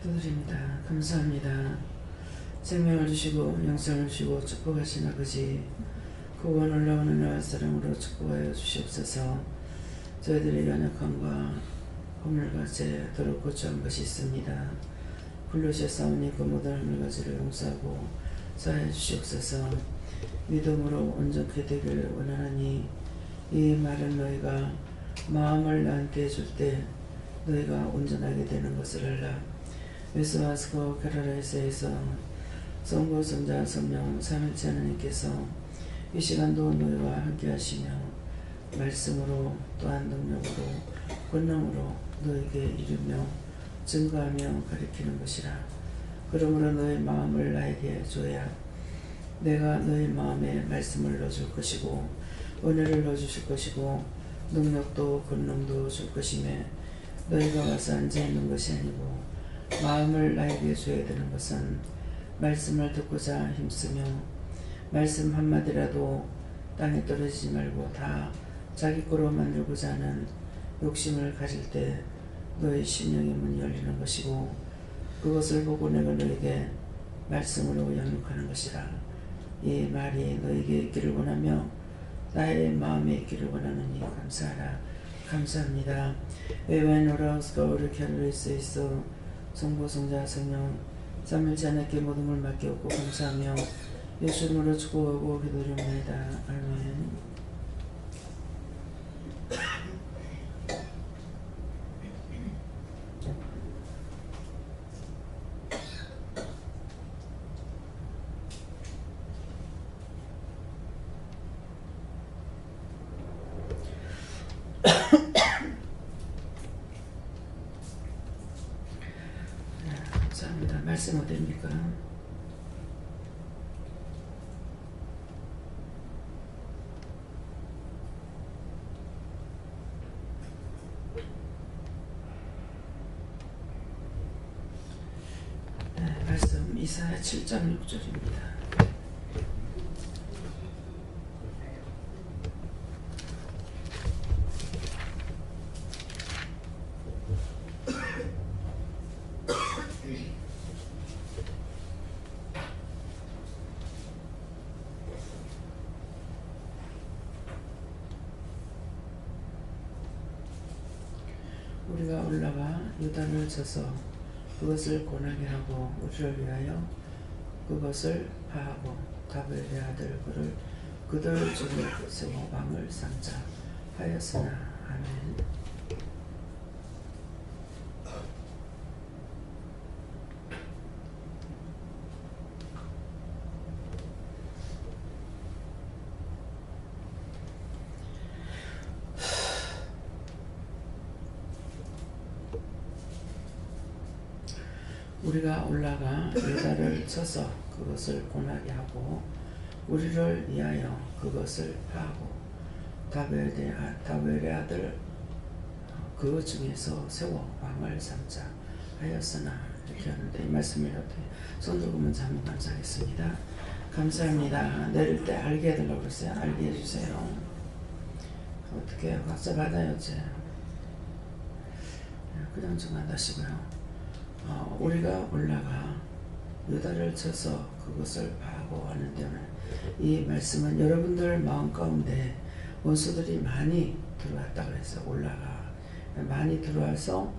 기도드립니다. 감사합니다. 생명을 주시고 영생을 주시고 축복하신 아버지, 구원 올라오는 나와 사랑으로 축복하여 주시옵소서. 저희들의 연약함과 허물과 죄 더럽고 처한 것이 있습니다. 부르셨사오니 그 모든 허물가지를 용서하고 사하여 주시옵소서. 믿음으로 온전케 되기를 원하나니 이 말은 너희가 마음을 나한테 해줄 때 너희가 온전하게 되는 것을 알라. 웨스와스코 캐러라이스에서 성부 성자 성령 삼일체 하나님께서 이 시간도 너희와 함께 하시며 말씀으로 또한 능력으로 권능으로 너희에게 이르며 증거하며 가리키는 것이라. 그러므로 너희 마음을 나에게 줘야 내가 너희 마음에 말씀을 넣어줄 것이고 은혜를 넣어주실 것이고 능력도 권능도 줄 것이며 너희가 와서 앉아있는 것이 아니고 마음을 나에게 줘야 되는 것은 말씀을 듣고자 힘쓰며 말씀 한마디라도 땅에 떨어지지 말고 다 자기 거로 만들고자 하는 욕심을 가질 때 너희 심령의 문이 열리는 것이고 그것을 보고 내가 너에게 말씀으로 양육하는 것이라. 이 말이 너에게 있기를 원하며 나의 마음에 있기를 원하느니 감사하라. 감사합니다. 에웬오라우스가 오르캬르리스에 있어 성부 성자 성령 삼일체 하나님께 모든 걸 맡겨오고 감사하며 예수 이름으로 축복하고 기도드립니다. 아멘. 감사합니다. 말씀 어디입니까? 말씀 이사야 7장 6절입니다. 우리가 올라가 요단을 쳐서 그것을 고나게 하고 우리를 위하여 그것을 파하고 다벨의 아들 그들 중에 세워 왕을 삼자 하였으나. 아멘. 우리가 올라가 요단을 쳐서 그것을 고나게 하고 우리를 위하여 그것을 파하고 다벨의 아들 그 중에서 세워 왕을 삼자 하였으나. 이렇게 하는데 이 말씀을 이렇게 손 들고 먼저 한번 감사하겠습니다. 감사합니다. 내릴 때 알게 해달라고 그랬어요. 알게 해주세요. 어떻게 각자 받아요. 그냥 좀 안 하시고요. 우리가 올라가 요단을 쳐서 그것을 파하고 하는 데는 이 말씀은 여러분들 마음 가운데 원수들이 많이 들어왔다 그래서 올라가 많이 들어와서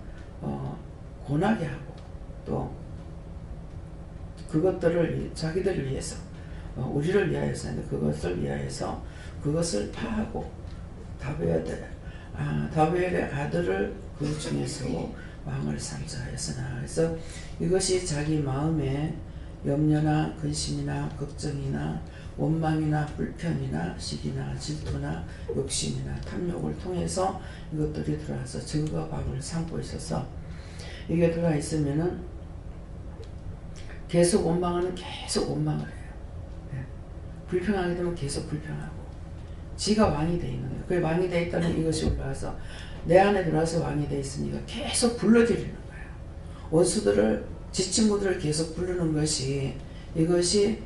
고나게 하고 또 그것들을 자기들을 위해서 우리를 위하여서 그것을 위하여서 그것을 파하고 다벨의 아들을 그 중에서 왕을 삼자 하였으나. 그래서 이것이 자기 마음에 염려나 근심이나 걱정이나 원망이나 불편이나 시기나 질투나 욕심이나 탐욕을 통해서 이것들이 들어와서 적과 악을 삼고 있어서 이게 들어와 있으면은 계속 원망을 해요. 불평하게 되면 계속 불평하고 지가 왕이 돼 있는 거예요. 그 왕이 돼 있다는 이것이 올라와서 내 안에 들어와서 왕이 돼 있으니까 계속 불러들이는 거예요. 원수들을 지친구들을 계속 부르는 것이 이것이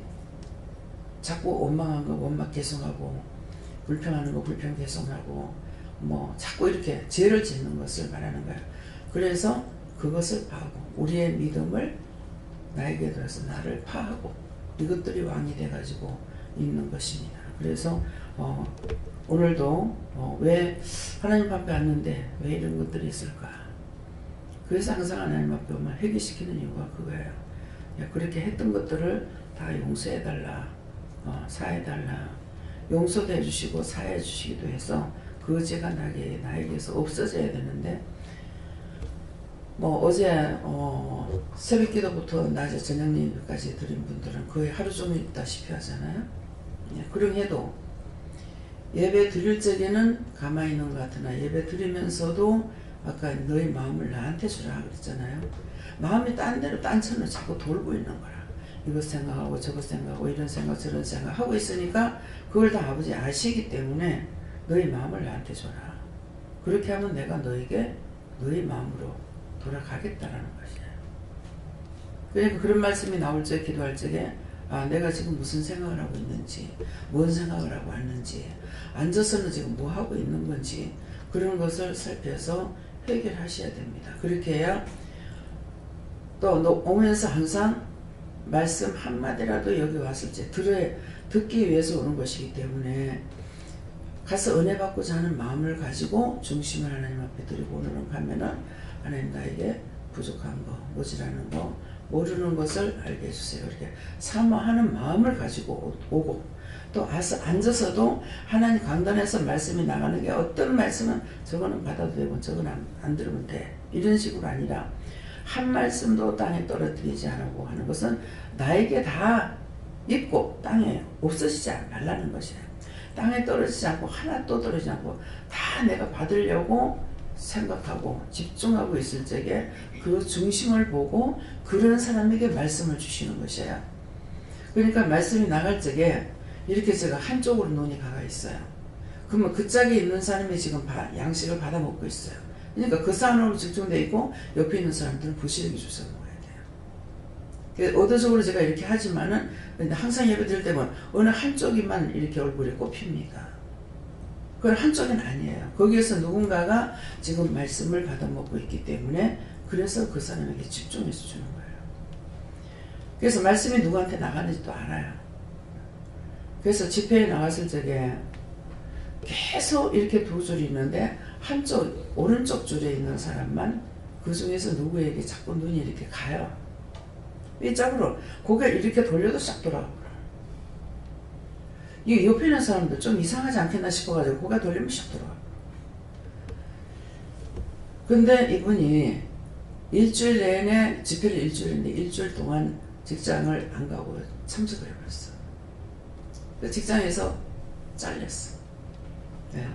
자꾸 원망한 거 원망 계속하고 불평하는 거 불평 계속하고 자꾸 이렇게 죄를 짓는 것을 말하는 거예요. 그래서 그것을 파하고 우리의 믿음을 나에게 들어서 나를 파하고 이것들이 왕이 돼가지고 있는 것입니다. 그래서 오늘도 왜 하나님 앞에 왔는데 왜 이런 것들이 있을까? 그래서 항상 하나님 앞에 오면 회개시키는 이유가 그거예요. 그렇게 했던 것들을 다 용서해달라, 사해달라, 용서도 해주시고 사해 주시기도 해서 그 죄가 나에게서 없어져야 되는데 어제 새벽기도부터 낮에 저녁 예배까지 드린 분들은 거의 하루 종일 있다시피 하잖아요. 그러해도 예배 드릴 적에는 가만히 있는 것 같으나 예배 드리면서도 아까 너희 마음을 나한테 주라 그랬잖아요. 마음이 딴 데로 딴천을 자꾸 돌고 있는 거라. 이것 생각하고 저것 생각하고 이런 생각 저런 생각 하고 있으니까 그걸 다 아버지 아시기 때문에 너희 마음을 나한테 줘라. 그렇게 하면 내가 너에게 너희 마음으로 돌아가겠다라는 것이에요. 그러니까 그런 말씀이 나올 때 기도할 적에 내가 지금 무슨 생각을 하고 있는지, 뭔 생각을 하고 왔는지, 앉아서는 지금 뭐 하고 있는 건지 그런 것을 살펴서 해결하셔야 됩니다. 그렇게 해야 또 오면서 항상 말씀 한마디라도 여기 왔을 때 듣기 위해서 오는 것이기 때문에 가서 은혜 받고자 하는 마음을 가지고 중심을 하나님 앞에 드리고 오는 가면은 하나님 나에게 부족한 거, 모자라는 거, 모르는 것을 알게 해주세요. 이렇게 사모하는 마음을 가지고 오고 또 앉아서도 하나님 강단에서 말씀이 나가는 게 어떤 말씀은 저거는 받아도 되고 저거는 안 들으면 돼. 이런 식으로 아니라 한 말씀도 땅에 떨어뜨리지 않고 하는 것은 나에게 다 있고 땅에 없어지지 말라는 것이에요. 땅에 떨어지지 않고 하나도 떨어지지 않고 다 내가 받으려고 생각하고 집중하고 있을 적에 그 중심을 보고 그런 사람에게 말씀을 주시는 것이에요. 그러니까 말씀이 나갈 적에 이렇게 제가 한쪽으로 눈이 가가 있어요. 그러면 그 짝에 있는 사람이 지금 양식을 받아 먹고 있어요. 그러니까 그 사람으로 집중되어 있고 옆에 있는 사람들은 부실하게 주워 먹어야 돼요. 의도적으로 제가 이렇게 하지만은 항상 예배 드릴 때면 어느 한쪽이만 이렇게 얼굴에 꼽힙니다. 그건 한쪽은 아니에요. 거기에서 누군가가 지금 말씀을 받아 먹고 있기 때문에 그래서 그 사람에게 집중해서 주는 거예요. 그래서 말씀이 누구한테 나가는지도 알아요. 그래서 집회에 나갔을 적에 계속 이렇게 두 줄이 있는데 한쪽 오른쪽 줄에 있는 사람만 그 중에서 누구에게 자꾸 눈이 이렇게 가요. 이쪽으로 고개를 이렇게 돌려도 싹 돌아오고 이 옆에 있는 사람들 좀 이상하지 않겠나 싶어가지고 고개 돌리면 싹 돌아와. 근데 이분이 일주일 내내 집회를 일주일인데 일주일 동안 직장을 안 가고 참석을 해버렸어. 그 직장에서 잘렸어. 네.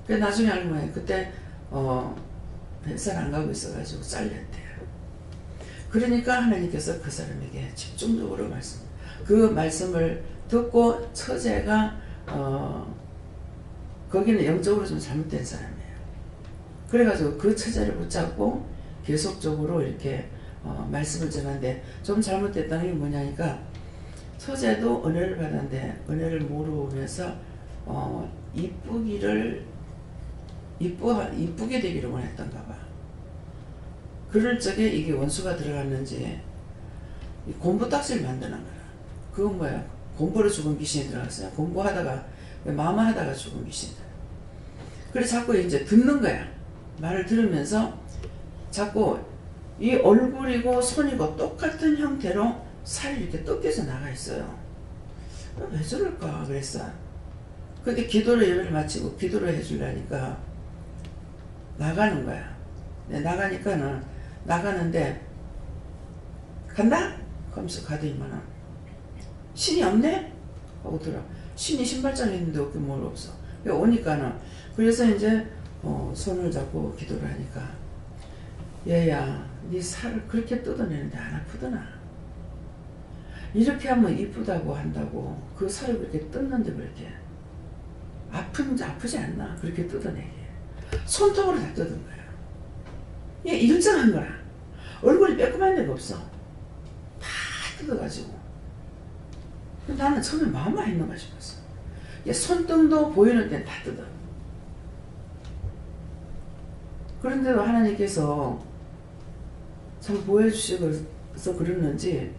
그 나중에 알고 보니 그때 회사를 안 가고 있어가지고 잘렸대요. 그러니까 하나님께서 그 사람에게 집중적으로 그 말씀을 듣고 처제가 거기는 영적으로 좀 잘못된 사람이에요. 그래가지고 그 처제를 붙잡고 계속적으로 이렇게 말씀을 전하는데 좀 잘못됐다는 게 뭐냐니까 처제도 은혜를 받았는데 은혜를 모르면서 이쁘게 되기를 원했던가 봐. 그럴 적에 이게 원수가 들어갔는지 공부 딱지를 만드는 거야. 그건 뭐야? 공부로 죽은 귀신이 들어갔어요. 공부하다가 마마하다가 죽은 귀신들. 그래 자꾸 이제 듣는 거야. 말을 들으면서 자꾸 이 얼굴이고 손이고 똑같은 형태로 살이 이렇게 뜯겨서 나가 있어요. 왜 저럴까 그랬어. 근데 기도를 예배를 마치고 기도를 해주려니까 나가는 거야. 나가는데 간다? 그러면서 가더니만은 신이 없네? 하고 들어. 신이 신발장에 있는데 어깨 뭘 없어. 오니까는 그래서 이제 손을 잡고 기도를 하니까 얘야 네 살을 그렇게 뜯어내는데 안 아프더나? 이렇게 하면 이쁘다고 한다고 그 살을 그렇게 뜯는데 그렇게 아프지 않나? 그렇게 뜯어내게 손톱으로 다 뜯은 거야. 얘 일정한 거야. 얼굴이 빼꼼한 데가 없어. 다 뜯어가지고 나는 처음에 마음만 했는가 싶었어. 얘 손등도 보이는 데는 다 뜯어. 그런데도 하나님께서 참 보여주셔서 그러는지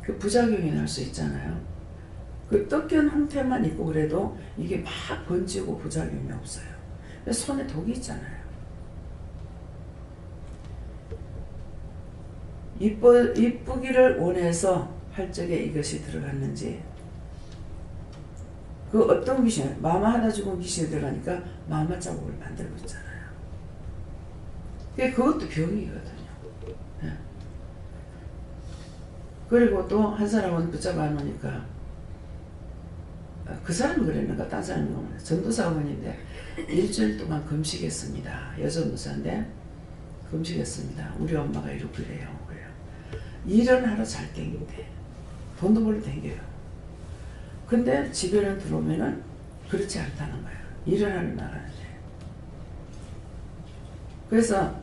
그 부작용이 날 수 있잖아요. 그 뜯긴 형태만 있고 그래도 이게 막 번지고 부작용이 없어요. 손에 독이 있잖아요. 이쁘기를 원해서 팔적에 이것이 들어갔는지, 그 어떤 귀신, 마마 하나 죽은 귀신이 들어가니까 마마 자국을 만들고 있잖아요. 그것도 병이거든요. 네. 그리고 또 한 사람은 붙잡아 놓으니까, 그 사람이 그랬는가 딴 사람이 그랬는가, 전도사 어머니인데 일주일 동안 금식했습니다. 여전도사인데 금식했습니다. 우리 엄마가 이렇게 그래요. 일은 하러 잘 땡긴대. 돈도 벌러 땡겨요. 근데 집에는 들어오면은 그렇지 않다는 거야. 일을 하러 나가는데. 그래서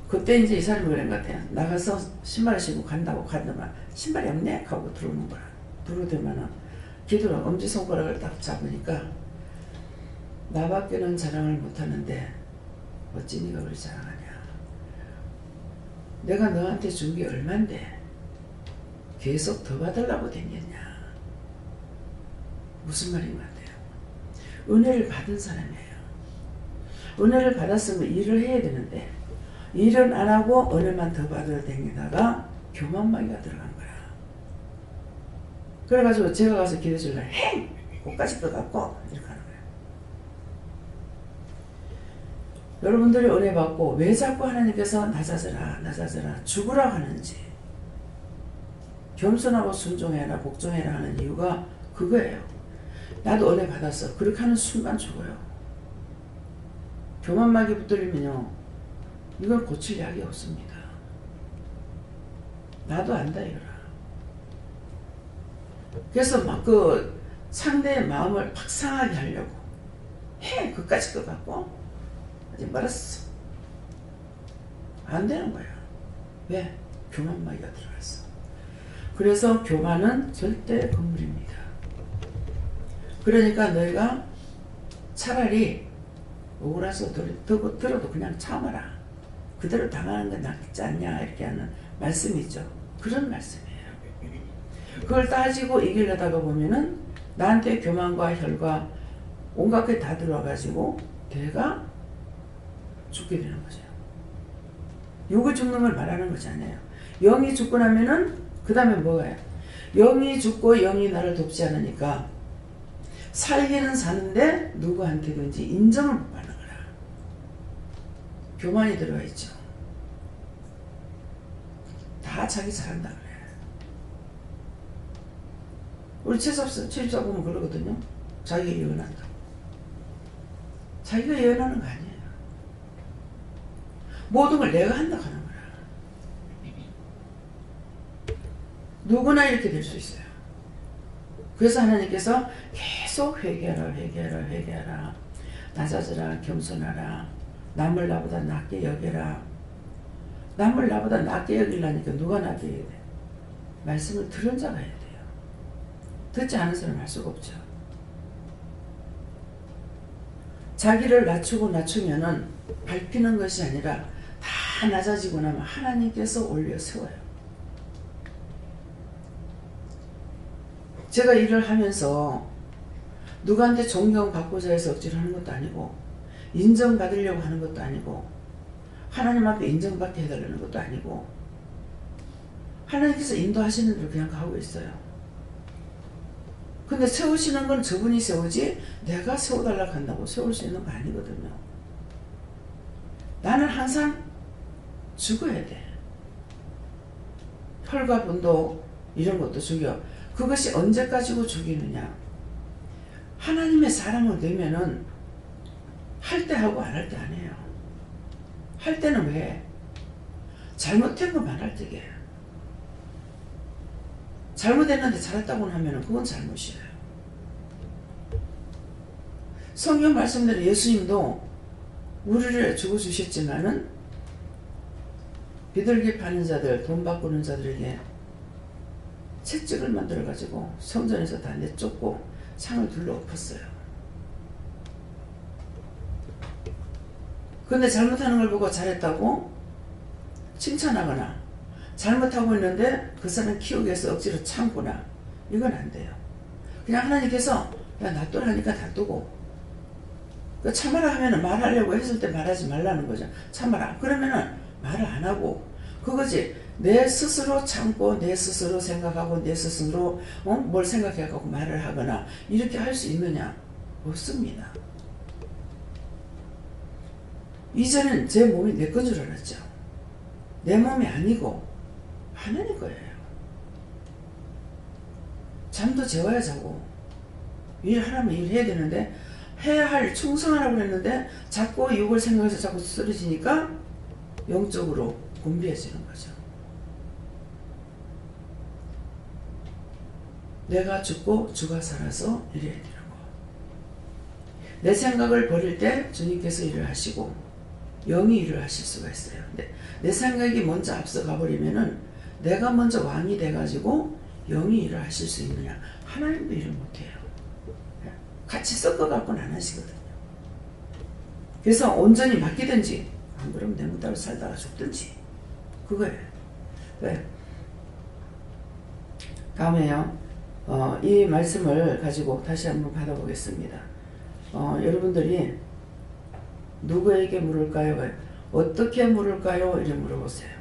그때 이제 이 사람이 그런 것 같아요. 나가서 신발을 신고 간다고 가더만 신발이 없네 하고 들어오는 거야. 들어오더만은 기도를 엄지손가락을 딱 잡으니까 나밖에는 자랑을 못하는데 어찌 네가 그리 자랑하냐. 내가 너한테 준 게 얼만데 계속 더 받으려고 댕겼냐. 무슨 말인 것 같아요. 은혜를 받은 사람이에요. 은혜를 받았으면 일을 해야 되는데 일은 안 하고 은혜만 더 받으러 댕기다가 교만마귀가 들어간 거야. 그래가지고 제가 가서 기도해 줄래 행! 꽃까지 떠갖고 이렇게 하는 거예요. 여러분들이 은혜 받고 왜 자꾸 하나님께서 낮아져라 죽으라 하는지, 겸손하고 순종해라 복종해라 하는 이유가 그거예요. 나도 은혜 받았어. 그렇게 하는 순간 죽어요. 교만마귀 붙들리면요 이걸 고칠 약이 없습니다. 나도 안다 이거라. 그래서 막 그 상대의 마음을 팍 상하게 하려고 해 그까짓 것 같고 이제 말았어. 안 되는 거야. 왜? 교만마귀가 들어갔어. 그래서 교만은 절대 건물입니다. 그러니까 너희가 차라리 억울해서 들어도 그냥 참아라. 그대로 당하는 게 낫지 않냐 이렇게 하는 말씀이죠. 그런 말씀이에요. 그걸 따지고 이기려다가 보면은 나한테 교만과 혈과 온갖 게 다 들어와가지고 걔가 죽게 되는 거죠. 육이 죽는 걸 말하는 거잖아요. 영이 죽고 나면은 그 다음에 뭐예요? 영이 죽고 영이 나를 돕지 않으니까 살기는 사는데 누구한테든지 인정을 못 받는 거야. 교만이 들어가 있죠. 다 자기 잘한다 그래. 우리 채집사 보면 그러거든요. 자기가 예언한다. 자기가 예언하는 거 아니에요. 모든 걸 내가 한다 하는 거야. 누구나 이렇게 될 수 있어요. 그래서 하나님께서 계속 회개하라. 낮아져라, 겸손하라. 남을 나보다 낮게 여겨라. 남을 나보다 낮게 여기려니까 누가 낮게 여겨야 돼? 말씀을 들은 자가 해야 돼요. 듣지 않은 사람은 할 수가 없죠. 자기를 낮추면은 밟히는 것이 아니라 다 낮아지고 나면 하나님께서 올려 세워요. 제가 일을 하면서 누구한테 존경받고자 해서 억지로 하는 것도 아니고 인정받으려고 하는 것도 아니고 하나님 앞에 인정받게 해달라는 것도 아니고 하나님께서 인도하시는 대로 그냥 가고 있어요. 근데 세우시는 건 저분이 세우지 내가 세워달라고 한다고 세울 수 있는 거 아니거든요. 나는 항상 죽어야 돼. 혈과 분도 이런 것도 죽여. 그것이 언제까지고 죽이느냐. 하나님의 사람을 되면은 할 때 하고 안 할 때 안 해요. 할 때는 왜? 잘못된 것만 할 때게. 잘못했는데 잘했다고 하면은 그건 잘못이에요. 성경 말씀대로 예수님도 우리를 죽어주셨지만은 비둘기 파는 자들, 돈 바꾸는 자들에게 채찍을 만들어가지고 성전에서 다 내쫓고 창을 둘러 엎었어요. 근데 잘못하는 걸 보고 잘했다고 칭찬하거나 잘못하고 있는데 그 사람 키우기 위해서 억지로 참거나 이건 안 돼요. 그냥 하나님께서 야 놔두라니까 놔두고 참아라 하면은 말하려고 했을 때 말하지 말라는 거죠. 참아라 그러면은 말을 안 하고 그거지. 내 스스로 참고 내 스스로 생각하고 내 스스로 뭘 생각해갖고 말을 하거나 이렇게 할 수 있느냐? 없습니다. 이전엔 제 몸이 내 건 줄 알았죠. 내 몸이 아니고 하나님 거예요. 잠도 재워야 자고 일하라면 일해야 되는데 해야 할 충성하라고 했는데 자꾸 욕을 생각해서 자꾸 쓰러지니까 영적으로 곤비해지는 거죠. 내가 죽고 주가 살아서 일해야 되는 거. 내 생각을 버릴 때 주님께서 일을 하시고 영이 일을 하실 수가 있어요. 근데 내 생각이 먼저 앞서가 버리면은 내가 먼저 왕이 돼가지고 영이 일을 하실 수 있느냐? 하나님도 일을 못해요. 같이 섞어갖고는 안 하시거든요. 그래서 온전히 맡기든지 안 그러면 내 무대로 살다가 죽든지 그거예요. 네. 다음에요. 이 말씀을 가지고 다시 한번 받아보겠습니다. 여러분들이 누구에게 물을까요? 어떻게 물을까요? 이렇게 물어보세요.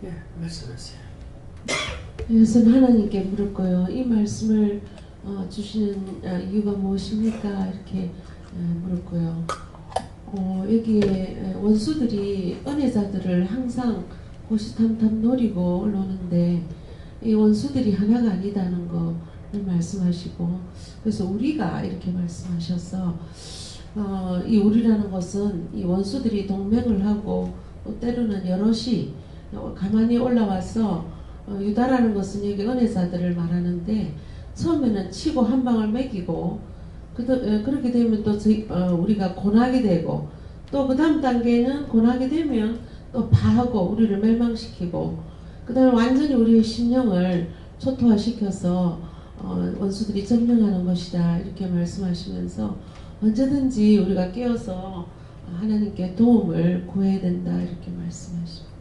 예, 말씀하세요. 이것은 하나님께 물을 거예요. 이 말씀을 주시는 이유가 무엇입니까? 이렇게 물을 거예요. 여기에 원수들이 은혜자들을 항상 호시탐탐 노리고 올라오는데 이 원수들이 하나가 아니다는 것을 말씀하시고 그래서 우리가 이렇게 말씀하셔서 이 우리라는 것은 이 원수들이 동맹을 하고 또 때로는 여럿이 가만히 올라와서 유다라는 것은 여기 은혜자들을 말하는데 처음에는 치고 한 방을 먹이고 그렇게 되면 또 우리가 고나게 되고 또 그 다음 단계는 고나게 되면 또 파하고 우리를 멸망시키고 그 다음에 완전히 우리의 심령을 초토화시켜서 원수들이 점령하는 것이다 이렇게 말씀하시면서 언제든지 우리가 깨어서 하나님께 도움을 구해야 된다 이렇게 말씀하십니다.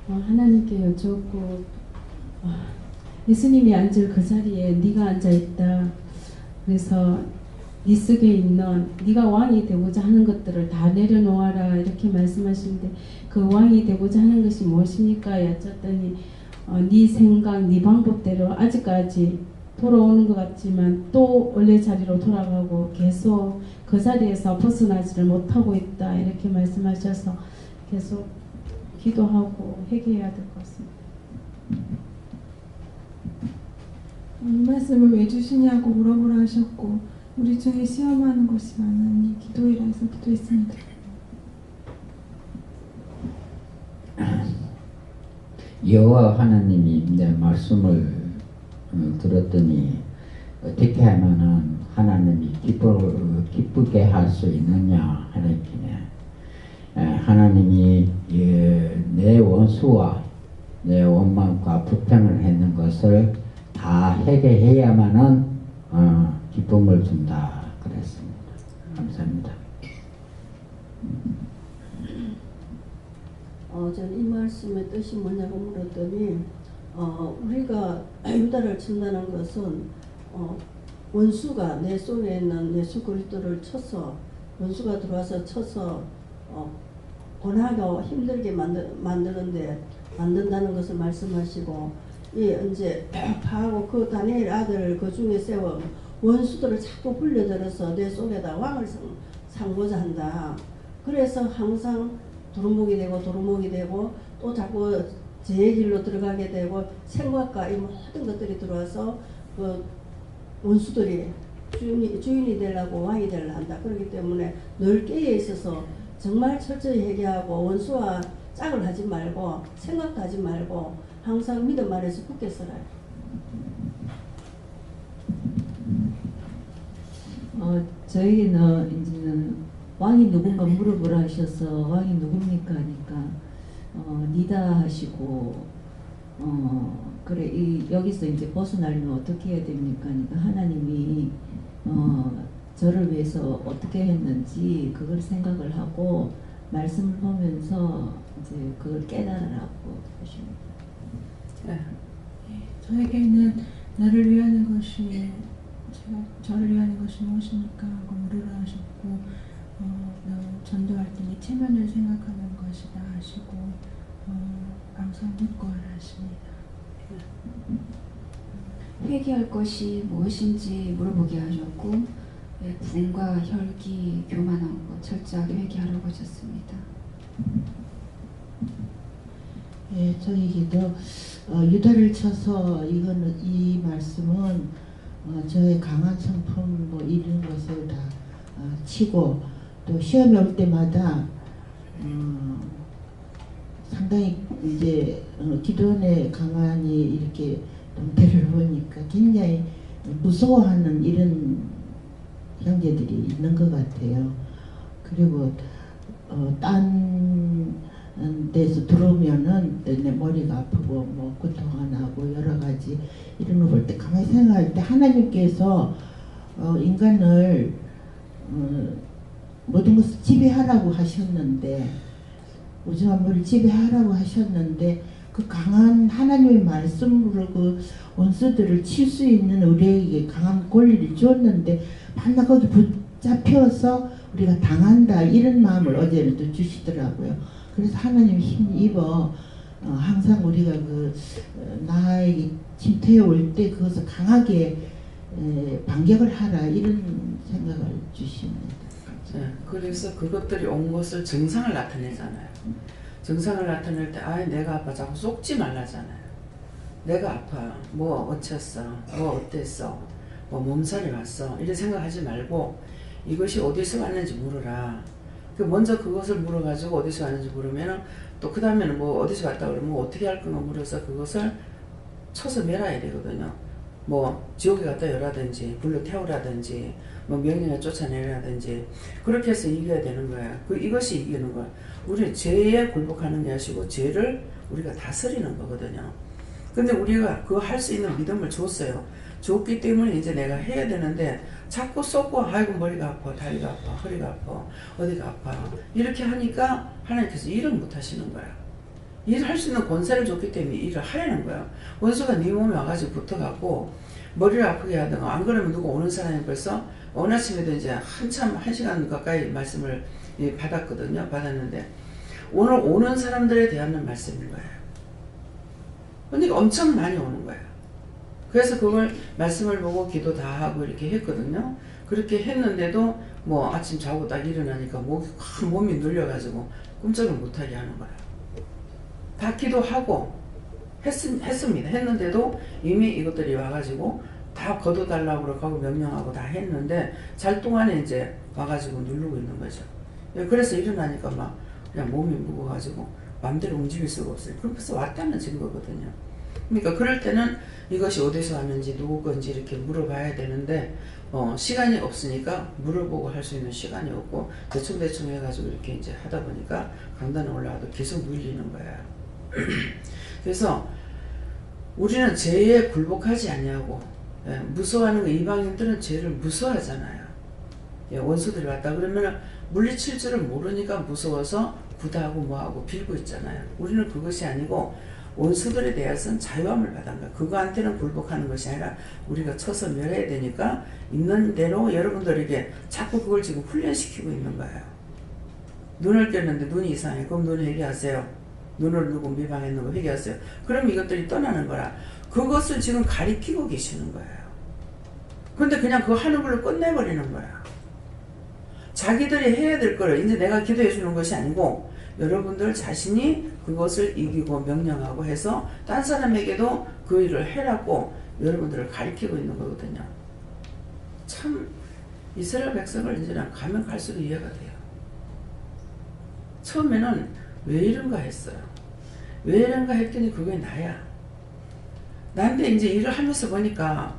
하나님께 여쭙고 예수님이 앉을 그 자리에 네가 앉아 있다. 그래서 네 속에 있는 네가 왕이 되고자 하는 것들을 다 내려놓아라 이렇게 말씀하시는데 그 왕이 되고자 하는 것이 무엇입니까? 여쭸더니 네 생각, 네 방법대로 아직까지 돌아오는 것 같지만 또 원래 자리로 돌아가고 계속 그 자리에서 벗어나지를 못하고 있다 이렇게 말씀하셔서 계속 기도하고 회개해야 될 것 같습니다. 이 말씀을 왜 주시냐고 물어보라 하셨고 우리 중에 시험하는 것이 많으니 기도해라 해서 기도했습니다. 여호와 하나님이 내 말씀을 들었더니 어떻게 하면은 하나님이 기쁘게 할 수 있느냐 하니까 하나님이 내 원수와 내 원망과 불평을 했는 것을 다 해결해야만은 기쁨을 준다 그랬습니다. 감사합니다. 저는 이 말씀의 뜻이 뭐냐고 물었더니 우리가 유다를 친다는 것은 원수가 내 속에 있는 예수 그리스도를 쳐서 원수가 들어와서 쳐서 고난하고 힘들게 만든다는 것을 말씀하시고 이제 하고 그 다니엘 아들 그 중에 세워 원수들을 자꾸 불려들어서 내 속에다 왕을 삼고자 한다. 그래서 항상 도루묵이 되고 또 자꾸 제 길로 들어가게 되고 생각과 이 모든 것들이 들어와서 그 원수들이 주인이 되려고 왕이 되려 한다. 그렇기 때문에 늘 깨어 있어서 정말 철저히 회개하고 원수와 짝을 하지 말고 생각도 하지 말고 항상 믿음 안에서 굳게 서라요. 저에게는 이제는 왕이 누군가 물어보라 하셔서 왕이 누굽니까 하니까 니다 하시고 그래 여기서 이제 벗어나려면 어떻게 해야 됩니까 하니까 하나님이 저를 위해서 어떻게 했는지 그걸 생각을 하고 말씀을 보면서 이제 그걸 깨달으라고 하십니다. 네. 저에게는 나를 위하는 것이 저를 위하는 것이 무엇입니까? 하고 물으라 하셨고 너 전도할 때니 체면을 생각하는 것이다 하시고 항상 묻고 하라 하십니다. 회개할 것이 무엇인지 물어보게 하셨고 분과 혈기, 교만한 것 철저하게 회개하라고 하셨습니다. 예, 저에게도 유다를 쳐서 이 말씀은 저의 강한 성품 뭐 이런 것을 다 치고 또 시험이 올 때마다 상당히 이제 기도원에 가만히 이렇게 동태를 보니까 굉장히 무서워하는 이런 형제들이 있는 것 같아요. 그리고 딴 데서 들어오면은 내 머리가 아프고 뭐 구토가 나고 여러 가지 이런 거 볼 때 가만히 생각할 때 하나님께서 인간을 모든 것을 지배하라고 하셨는데 오직 만물을 지배하라고 하셨는데 그 강한 하나님의 말씀으로 그 원수들을 칠 수 있는 우리에게 강한 권리를 주었는데 만나 거기 붙잡혀서 우리가 당한다 이런 마음을 어제는 또 주시더라고요. 그래서 하나님 힘입어 항상 우리가 그 나에게 침투해 올 때 그것을 강하게 반격을 하라 이런 생각을 주십니다. 네, 그래서 그것들이 온 것을 증상을 나타내잖아요. 증상을 나타낼 때 아예 내가 아파 자꾸 속지 말라잖아요. 내가 아파 뭐 어쨌어 뭐 어땠어 뭐 몸살이 왔어 이런 생각하지 말고 이것이 어디서 왔는지 물어라. 먼저 그것을 물어가지고 어디서 왔는지 물으면은 또 그 다음에는 뭐 어디서 왔다 그러면 뭐 어떻게 할 건가 물어서 그것을 쳐서 매라야 되거든요. 뭐 지옥에 갖다 열라든지 불로 태우라든지 뭐 명령에 쫓아내라든지 그렇게 해서 이겨야 되는 거야. 이것이 이기는 거야. 우리 죄에 굴복하는 게 아니고 죄를 우리가 다스리는 거거든요. 근데 우리가 그거 할 수 있는 믿음을 줬어요. 줬기 때문에 이제 내가 해야 되는데 자꾸 쏟고 아이고 머리가 아파 다리가 아파 허리가 아파 어디가 아파 이렇게 하니까 하나님께서 일을 못 하시는 거야. 일할 수 있는 권세를 줬기 때문에 일을 하려는 거야. 원수가 네 몸에 와가지고 붙어갖고 머리를 아프게 하든가 안 그러면 누가 오는 사람이 벌써 오늘 아침에도 이제 한참 1시간 가까이 말씀을 받았거든요. 받았는데 오늘 오는 사람들에 대한 말씀인 거예요. 그러니까 엄청 많이 오는 거예요. 그래서 그걸 말씀을 보고 기도 다 하고 이렇게 했거든요. 그렇게 했는데도 뭐 아침 자고 딱 일어나니까 몸이 눌려가지고 꿈쩍을 못하게 하는 거예요. 다 기도하고 했습니다. 했는데도 이미 이것들이 와가지고 다 걷어달라고 그러고 명령하고 다 했는데 잘 동안에 이제 와가지고 누르고 있는 거죠. 그래서 일어나니까 막 그냥 몸이 무거워가지고 마음대로 움직일 수가 없어요. 그래서 왔다는 증거거든요. 그러니까 그럴 때는 이것이 어디서 왔는지 누구 건지 이렇게 물어봐야 되는데 시간이 없으니까 물어보고 할 수 있는 시간이 없고 대충 해가지고 이렇게 이제 하다 보니까 강단에 올라와도 계속 눌리는 거예요. 그래서 우리는 죄에 굴복하지 아니하고 무서워하는 거, 이방인들은 죄를 무서워하잖아요. 원수들이 왔다 그러면 물리칠 줄을 모르니까 무서워서 구다하고 뭐하고 빌고 있잖아요. 우리는 그것이 아니고 원수들에 대해서는 자유함을 받은 거야. 그거한테는 굴복하는 것이 아니라 우리가 쳐서 멸해야 되니까 있는 대로 여러분들에게 자꾸 그걸 지금 훈련시키고 있는 거예요. 눈을 꼈는데 눈이 이상해. 그럼 눈을 회개하세요. 눈을 누구 미방했는 거 회개하세요. 그럼 이것들이 떠나는 거라. 그것을 지금 가리키고 계시는 거예요. 근데 그냥 그거 하는 걸로 끝내버리는 거야. 자기들이 해야 될 거를 이제 내가 기도해 주는 것이 아니고 여러분들 자신이 그것을 이기고 명령하고 해서 딴 사람에게도 그 일을 해라고 여러분들을 가리키고 있는 거거든요. 참 이스라엘 백성을 이제는 가면 갈수록 이해가 돼요. 처음에는 왜 이런가 했어요. 왜 이런가 했더니 그게 나야. 나인데 이제 일을 하면서 보니까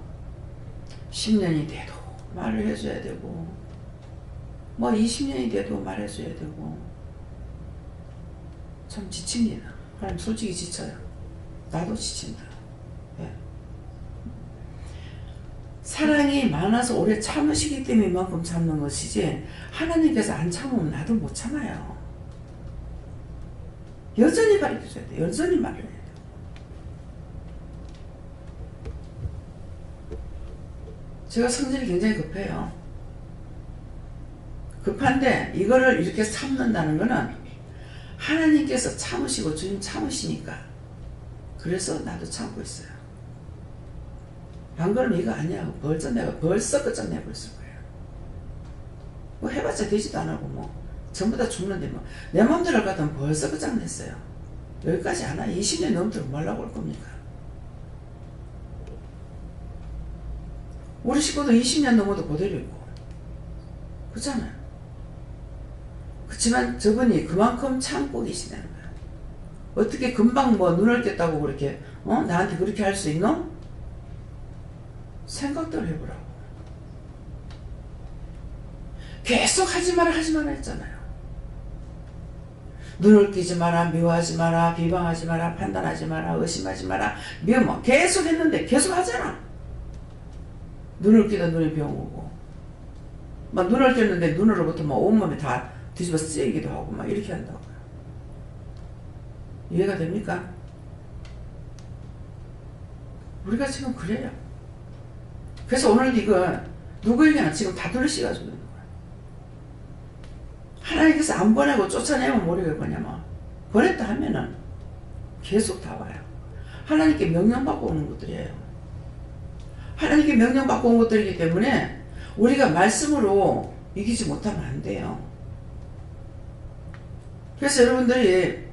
10년이 돼도 말을 해줘야 되고 뭐 20년이 돼도 말해줘야 되고 참 지칩니다. 하나님 솔직히 지쳐요. 나도 지친다. 네. 사랑이 많아서 오래 참으시기 때문에 이만큼 참는 것이지 하나님께서 안 참으면 나도 못 참아요. 여전히 가르쳐줘야 돼. 여전히 말을 해야 돼. 제가 성질이 굉장히 급해요. 급한데 이거를 이렇게 참는다는 거는 하나님께서 참으시고 주님 참으시니까 그래서 나도 참고 있어요. 안 그러면 이거 아니야. 내가 벌써 끝장내버렸을 거예요. 뭐 해봤자 되지도 않고 뭐 전부 다 죽는데 뭐 내 마음대로 할 것 같으면 벌써 끝장냈어요. 여기까지 안 와. 20년 넘도록 뭐 하려고 할 겁니까? 우리 식구도 20년 넘어도 그대로 있고 그렇잖아요. 그렇지만 저분이 그만큼 참고 계시다는 거야. 어떻게 금방 뭐 눈을 뗐다고 그렇게 나한테 그렇게 할 수 있노? 생각들 해보라고. 계속 하지 마라 했잖아요. 눈을 끼지 마라, 미워하지 마라, 비방하지 마라, 판단하지 마라, 의심하지 마라, 미워 계속 했는데 계속 하잖아. 눈을 끼다 눈에 병 오고 막 눈을 떴는데 눈으로부터 막 온몸에 다 뒤집어 쓰이기도 하고 막 이렇게 한다고요. 이해가 됩니까? 우리가 지금 그래요. 그래서 오늘 이거 누구에게나 지금 다 돌리시가지고 있는 거야. 하나님께서 안 보내고 쫓아내면 모르게 보냐면 보냈다 하면은 계속 다 와요. 하나님께 명령받고 오는 것들이에요. 하나님께 명령받고 온 것들이기 때문에 우리가 말씀으로 이기지 못하면 안 돼요. 그래서 여러분들이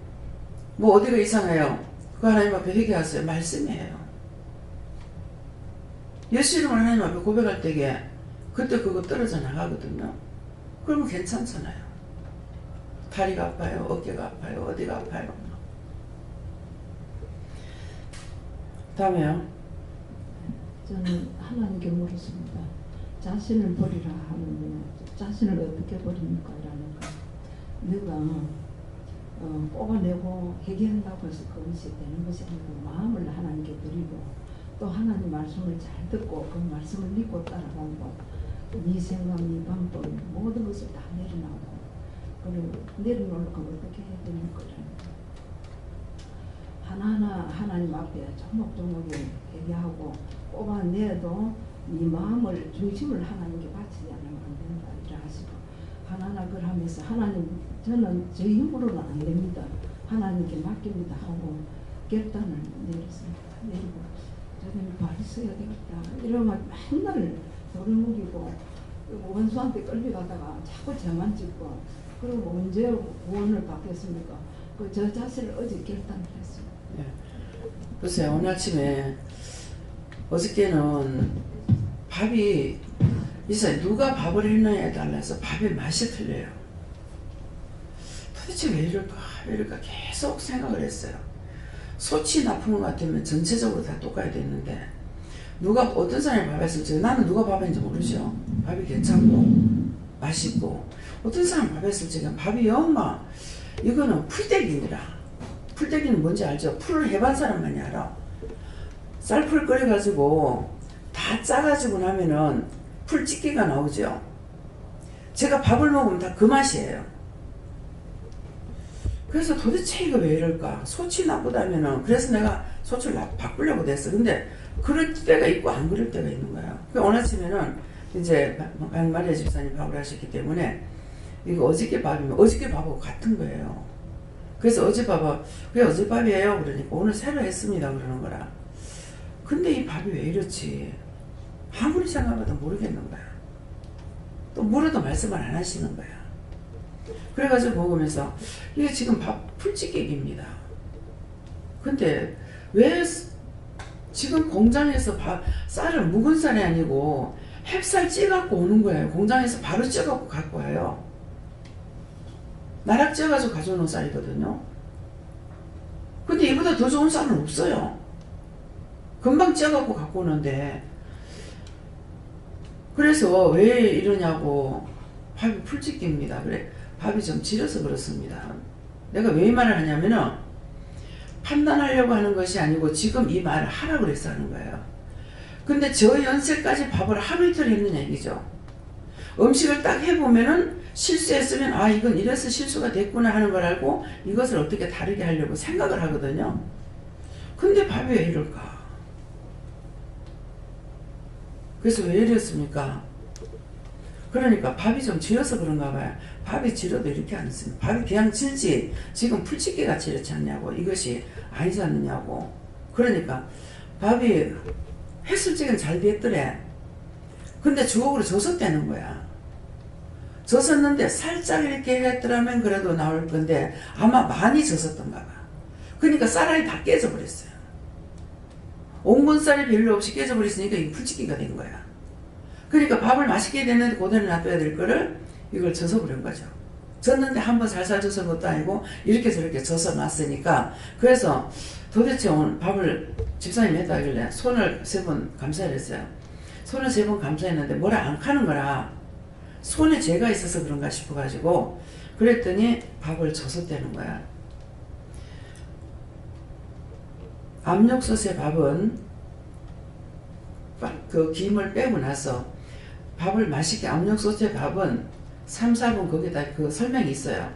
뭐 어디가 이상해요? 그 하나님 앞에 회개하세요. 말씀이에요. 예수 이름을 하나님 앞에 고백할 때에 그때 그거 떨어져 나가거든요. 그러면 괜찮잖아요. 다리가 아파요. 어깨가 아파요. 어디가 아파요. 다음에요. 저는 하나님께 물었습니다. 자신을 버리라 하면 자신을 어떻게 버립니까? 라는 거. 내가 뽑아내고 회개한다고 해서 그것이 되는 것이 아니고 마음을 하나님께 드리고 또 하나님 말씀을 잘 듣고 그 말씀을 믿고 따라가고 네 생각, 네 방법 모든 것을 다 내려놓고 그리고 내려놓으려고 하면 어떻게 해야 됩니까? 하나하나 하나님 앞에 조목조목에 얘기하고 뽑아내도 네 마음을 중심을 하나님께 바치지 않으면 안 된다 이래 하시고 하나하나 그걸 하면서 하나님 저는 저 힘으로는 안 됩니다. 하나님께 맡깁니다 하고 결단을 내렸습니다. 내리고 저는 발이 써야 되겠다 이러면 맨날 도루묵이고 원수한테 끌려가다가 자꾸 저만 찍고 그리고 언제 구원을 받겠습니까? 그 저 자신을 어제 결단을 했어요. 예. 글쎄요, 오늘 아침에 어저께는 밥이 있어요. 누가 밥을 했느냐에 따라서 밥의 맛이 틀려요. 도대체 왜 이럴까? 왜 이럴까? 계속 생각을 했어요. 소치 나쁜 것 같으면 전체적으로 다 똑같아야 되는데 누가 어떤 사람이 밥 했을지 나는 누가 밥 했는지 모르죠. 밥이 괜찮고 맛있고 어떤 사람이 밥 했을지 밥이 영마 이거는 풀떼기입니다. 풀떼기는 뭔지 알죠? 풀을 해본 사람만이 알아. 쌀풀 끓여가지고 다 짜가지고 나면은 풀집기가 나오죠. 제가 밥을 먹으면 다 그 맛이에요. 그래서 도대체 이거 왜 이럴까? 소치 나쁘다면은 그래서 내가 소치를 바꾸려고 됐어. 근데 그럴 때가 있고 안 그럴 때가 있는 거야. 오늘 아침에는 이제 마리아 집사님 밥을 하셨기 때문에 이거 어저께 밥이면 어저께 밥하고 같은 거예요. 그래서 어제 밥은 왜 어제 밥이에요? 그러니까 오늘 새로 했습니다 그러는 거라. 근데 이 밥이 왜 이렇지? 아무리 생각해도 모르겠는 거야. 또 물어도 말씀을 안 하시는 거야. 그래가지고 먹으면서 이게 지금 밥 풀찌개기입니다. 근데 왜 지금 공장에서 쌀을 묵은 쌀이 아니고 햅쌀 찌갖고 오는 거예요. 공장에서 바로 쪄갖고 갖고 와요. 나락 쪄가지고 가져오는 쌀이거든요. 근데 이보다 더 좋은 쌀은 없어요. 금방 쪄갖고 갖고 오는데 그래서 왜 이러냐고 밥이 풀집기입니다. 그래 밥이 좀 질어서 그렇습니다. 내가 왜 이 말을 하냐면은 판단하려고 하는 것이 아니고 지금 이 말을 하라고 그래서 하는 거예요. 근데 저 연세까지 밥을 하루 이틀 했느냐 얘기죠. 음식을 딱 해보면은 실수했으면 아 이건 이래서 실수가 됐구나 하는 걸 알고 이것을 어떻게 다르게 하려고 생각을 하거든요. 근데 밥이 왜 이럴까? 그래서 왜 이랬습니까? 그러니까 밥이 좀 질어서 그런가 봐요. 밥이 질어도 이렇게 안 씁니다. 밥이 그냥 질지 지금 풀집기가 질었지 않냐고 이것이 아니지 않느냐고. 그러니까 밥이 했을 적엔 잘 됐더래. 근데 주걱으로 젖었다는 거야. 젖었는데 살짝 이렇게 했더라면 그래도 나올 건데 아마 많이 젖었던가 봐. 그러니까 쌀알이 다 깨져버렸어요. 옹분쌀이 별로 없이 깨져버렸으니까 이게 풀집기가 된 거야. 그러니까 밥을 맛있게 됐는데 그대로 놔둬야 될 거를 이걸 젖어버린 거죠. 젖는데 한번 살살 젖은 것도 아니고 이렇게 저렇게 젖어 놨으니까 그래서 도대체 오늘 밥을 집사님이 했다 하길래 손을 3번 감싸야 했어요. 손을 3번 감싸했는데 뭐라 안 하는 거라 손에 죄가 있어서 그런가 싶어가지고 그랬더니 밥을 젖었다는 거야. 압력솥의 밥은 그 김을 빼고 나서 밥을 맛있게 압력솥의 밥은 3, 4분 거기다 그 설명이 있어요.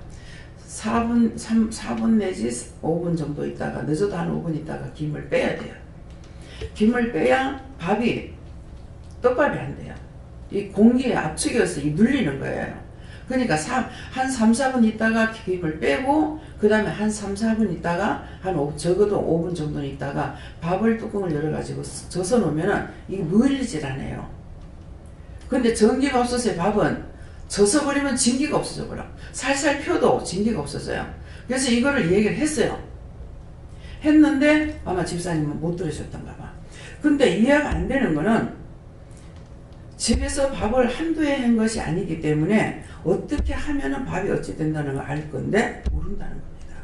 4분 내지 5분 정도 있다가 늦어도 한 5분 있다가 김을 빼야 돼요. 김을 빼야 밥이 떡밥이 안 돼요. 이 공기의 압축이어서 눌리는 거예요. 그러니까 한 3, 4분 있다가 김을 빼고 그 다음에 한 3, 4분 있다가 적어도 5분 정도는 있다가 밥을 뚜껑을 열어가지고 젖어 놓으면은 이게 물리질 않아요. 근데 전기밥솥의 밥은 젖어 버리면 진기가 없어져 버려. 살살 펴도 진기가 없어져요. 그래서 이거를 얘기를 했어요. 했는데 아마 집사님은 못 들으셨던가 봐. 근데 이해가 안 되는 거는 집에서 밥을 한두 해 한 것이 아니기 때문에 어떻게 하면은 밥이 어찌 된다는 걸 알 건데 모른다는 겁니다.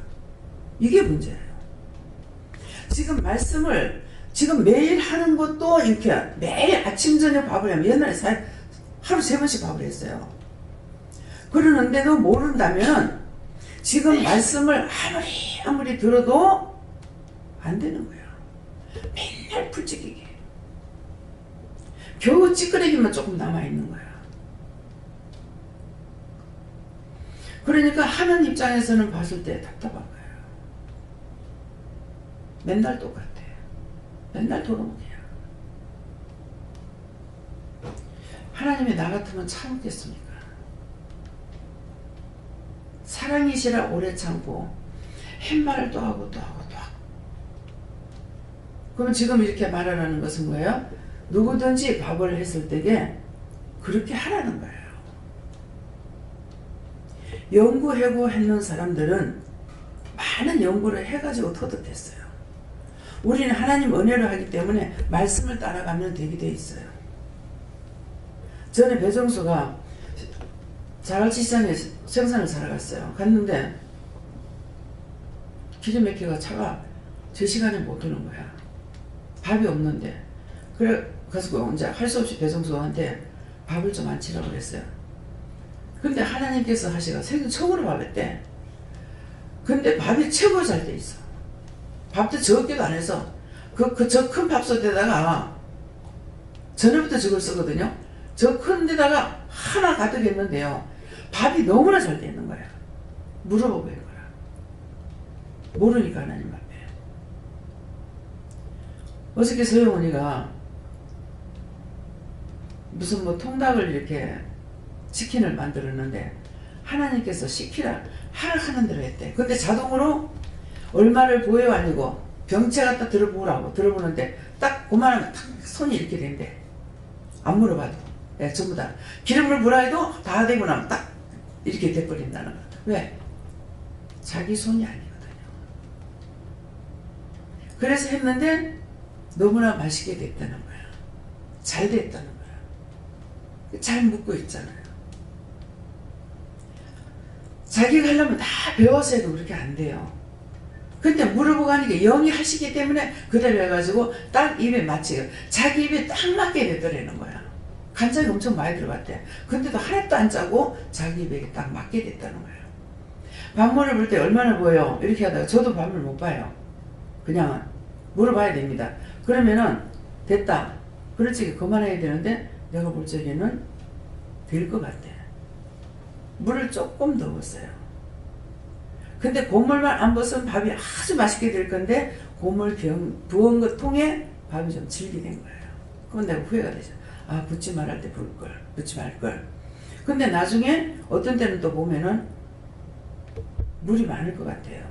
이게 문제예요. 지금 말씀을 지금 매일 하는 것도 이렇게 매일 아침 저녁 밥을 하면 옛날에 하루 3번씩 밥을 했어요. 그러는데도 모른다면 지금 말씀을 아무리 들어도 안 되는 거예요. 맨날 풀찌기기. 겨우 찌끄레기만 조금 남아있는 거야. 그러니까 하는 입장에서는 봤을 때 답답한 거예요. 맨날 똑같아. 맨날 도루묵이야. 하나님이 나 같으면 참겠습니까? 사랑이시라 오래 참고 햇말을 또 하고 또 하고 또 하고. 그럼 지금 이렇게 말하라는 것은 뭐예요? 누구든지 밥을 했을 때에 그렇게 하라는 거예요. 연구해고 했는 사람들은 많은 연구를 해가지고 터득했어요. 우리는 하나님 은혜로 하기 때문에 말씀을 따라가면 되게 돼 있어요. 전에 배정수가 자갈치시장에 생선을 사러 갔어요. 갔는데 기름 막혀가 차가 제 시간에 못 오는 거야. 밥이 없는데. 그래 가지고 이제 할 수 없이 배정수한테 밥을 좀 안 치라고 그랬어요. 근데 하나님께서 하시가 생전 처음으로 밥 했대. 근데 밥이 최고 잘 돼 있어. 밥도 적게도 안 해서 저 큰 밥솥에다가 전에부터 저걸 쓰거든요. 저 큰 데다가 하나 가득 했는데요. 밥이 너무나 잘 돼 있는 거야. 물어보고 한 거라. 모르니까 하나님 앞에. 어저께 서영언니가 무슨 뭐 통닭을 이렇게 치킨을 만들었는데 하나님께서 시키라 하는 대로 했대. 근데 자동으로 얼마를 보여 아니고 병채 갖다 들어보라고 들어보는데 딱 그만하면 딱 손이 이렇게 된대. 안 물어봐도. 네, 전부 다 기름을 부라 해도 다 되고 나면 딱 이렇게 돼버린다는 거야. 왜? 자기 손이 아니거든요. 그래서 했는데 너무나 맛있게 됐다는 거야. 잘 됐다는 거야. 잘 묻고 있잖아요. 자기가 하려면 다 배워서 해도 그렇게 안 돼요. 근데 물어보고 하니까 영이 하시기 때문에 그대로 해가지고 딱 입에 맞지. 자기 입에 딱 맞게 되더라는 거야. 간장이 엄청 많이 들어갔대. 근데도 하나도 안 짜고 자기 입에 딱 맞게 됐다는 거예요. 밥물을 볼 때 얼마나 보여? 이렇게 하다가 저도 밥을 못 봐요. 그냥 물어봐야 됩니다. 그러면은 됐다. 그렇지 그만해야 되는데 내가 볼 적에는 될 것 같아. 물을 조금 더 넣었어요. 근데 고물만 안 벗으면 밥이 아주 맛있게 될 건데 고물 부은 것 통에 밥이 좀 질게 된 거예요. 그건 내가 후회가 되죠. 아 붓지 말할 때 부을 걸, 붓지 말 걸. 근데 나중에 어떤 때는 또 보면은 물이 많을 것 같아요.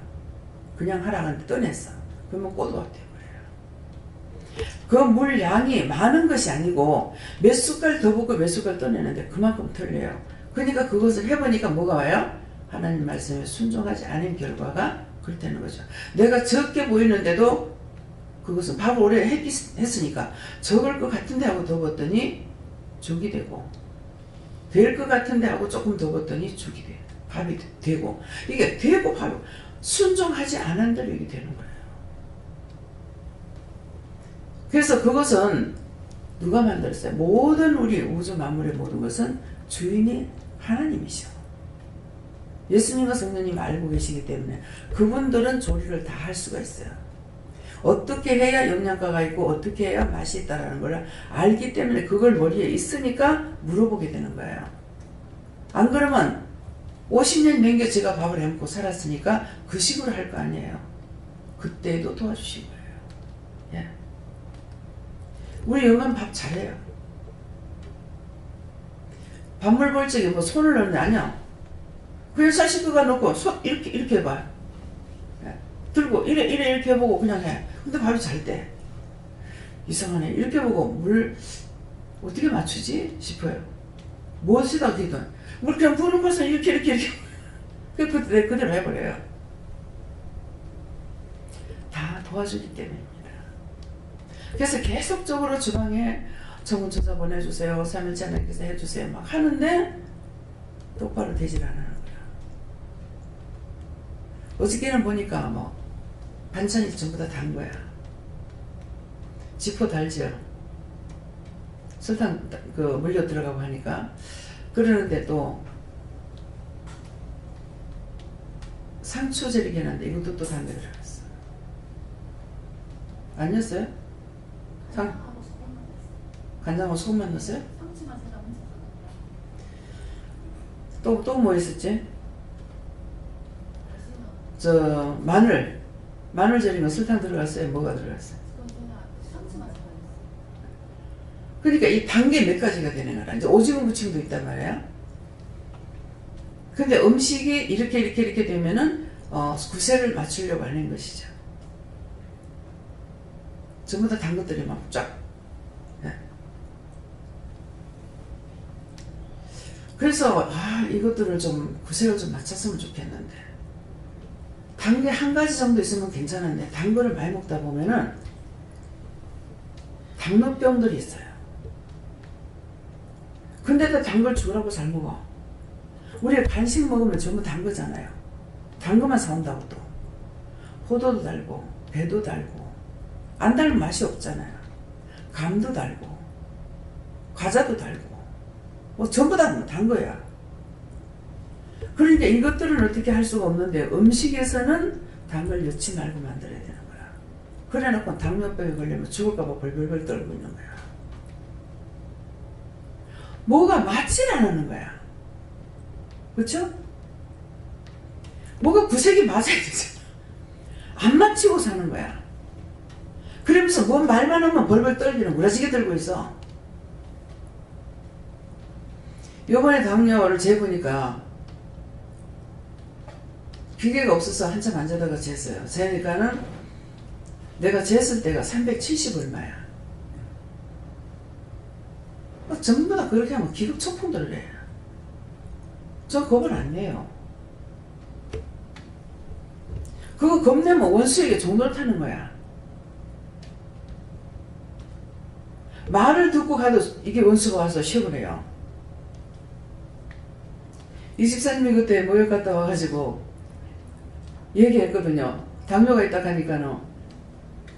그냥 하라는데 떠냈어. 그러면 꼬도가 돼버려요. 그 물 양이 많은 것이 아니고 몇 숟갈 더 붓고 몇 숟갈 떠내는데 그만큼 틀려요. 그러니까 그것을 해보니까 뭐가 와요? 하나님 말씀에 순종하지 않은 결과가 그렇다는 거죠. 내가 적게 보이는데도 그것은 밥을 오래 했으니까 적을 것 같은데 하고 더 벗더니 죽이 되고 될 것 같은데 하고 조금 더 벗더니 죽이 돼. 밥이 되고 이게 되고 밥이 순종하지 않은 대로 이게 되는 거예요. 그래서 그것은 누가 만들었어요? 모든 우리 우주 만물의 모든 것은 주인이 하나님이셔. 예수님과 성령님 알고 계시기 때문에 그분들은 조리를 다 할 수가 있어요. 어떻게 해야 영양가가 있고 어떻게 해야 맛이 있다라는 걸 알기 때문에 그걸 머리에 있으니까 물어보게 되는 거예요. 안 그러면 50년 넘게 제가 밥을 해먹고 살았으니까 그 식으로 할 거 아니에요. 그때도 도와주신 거예요. 예. 우리 영감 밥 잘해요. 밥물 볼 적에 뭐 손을 넣는 게 아니야. 그냥 쌀식구가 넣고 손 이렇게 해봐. 예. 들고 이렇게 해보고 그냥 해. 근데 밥이 잘 돼. 이상하네. 이렇게 보고 물 어떻게 맞추지 싶어요. 무엇이다 어디든 물 그냥 부는 것은 이렇게 그대로 해버려요. 다 도와주기 때문입니다. 그래서 계속적으로 주방에 정은조사 보내주세요. 3일째 하나님께서 해주세요. 막 하는데 똑바로 되질 않는 거예요. 어저께는 보니까 뭐 반찬이 전부 다 단 거야. 지포 달죠. 설탕 그 물려 들어가고 하니까. 그러는데 또 상추 절이긴 한데 이것도 또 단 거 들어갔어. 아니었어요? 간장하고 소금만 넣었어요? 또 뭐 있었지? 저 마늘 마늘 절인 건 설탕 들어갔어요? 뭐가 들어갔어요? 그러니까 이 단계 몇 가지가 되는 거라. 이제 오징어 무침도 있단 말이에요. 근데 음식이 이렇게 되면은 구세를 맞추려고 하는 것이죠. 전부 다 단 것들이 막 쫙. 네. 그래서 이것들을 좀 구세를 좀 맞췄으면 좋겠는데, 단 게 한 가지 정도 있으면 괜찮은데 단 거를 많이 먹다 보면은 당뇨병들이 있어요. 근데도 단 걸 주라고 잘 먹어. 우리가 간식 먹으면 전부 단 거잖아요. 단 거만 사온다고 또. 포도도 달고 배도 달고 안 달면 맛이 없잖아요. 감도 달고 과자도 달고 뭐 전부 다 단 거야. 그러니까 이것들은 어떻게 할 수가 없는데 음식에서는 단 걸 넣지 말고 만들어야 되는 거야. 그래 놓고 당뇨병에 걸리면 죽을까봐 벌벌벌 떨고 있는 거야. 뭐가 맞질 않는 거야. 그렇죠? 뭐가 구색이 맞아야 되잖아. 안 맞추고 사는 거야. 그러면서 뭔 말만 하면 벌벌 떨기는 무라지게 들고 있어. 요번에 당뇨를 재보니까 기계가 없어서 한참 앉아다가 쟀어요. 재니까는 내가 쟀을 때가 370 얼마야. 전부 다 그렇게 하면 기급초풍들을 해. 저 겁을 안 내요. 그거 겁내면 원수에게 종로를 타는 거야. 말을 듣고 가도 이게 원수가 와서 시험을 해요. 이 집사님이 그때 모욕 갔다 와가지고 얘기했거든요. 당뇨가 있다 하니까는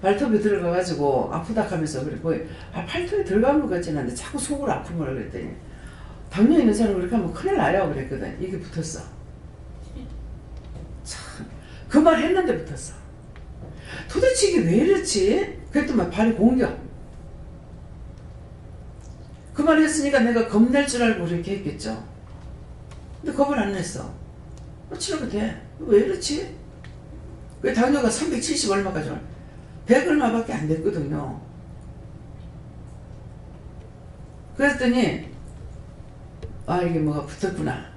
발톱에 들어가가지고 아프다 하면서 그래. 뭐, 발톱에 들어간 것 같지는 않은데 자꾸 속으로 아픈 거라 그랬더니 당뇨 있는 사람 그렇게 하면 큰일 나요 그랬거든. 이게 붙었어. 참, 그 말 했는데 붙었어. 도대체 이게 왜 이렇지? 그랬더니 발이 공격. 그 말 했으니까 내가 겁낼 줄 알고 그렇게 했겠죠. 근데 겁을 안 냈어. 치료가 돼. 왜 이렇지? 왜 당뇨가 370 얼마까지 와? 100 얼마밖에 안 됐거든요. 그랬더니 이게 뭐가 붙었구나.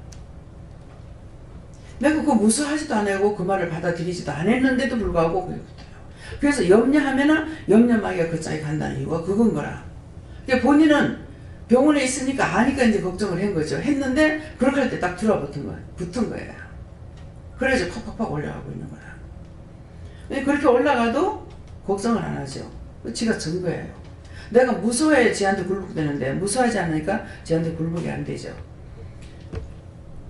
내가 그거 무서워하지도 안 하고 그 말을 받아들이지도 안 했는데도 불구하고 그게 붙어요. 그래서 염려하면은 염려마귀가 그 짝에 간다는 이유가 그건 거라. 그러니까 본인은 병원에 있으니까 아니까 이제 걱정을 한 거죠. 했는데 그렇게 할 때 딱 들어붙은 거예요. 붙은 거예요. 그래서 팍팍팍 올라가고 있는 거야. 그렇게 올라가도 걱정을 안 하죠. 지가 전 거예요. 내가 무서워야 지한테 굴복되는데 무서워하지 않으니까 지한테 굴복이 안 되죠.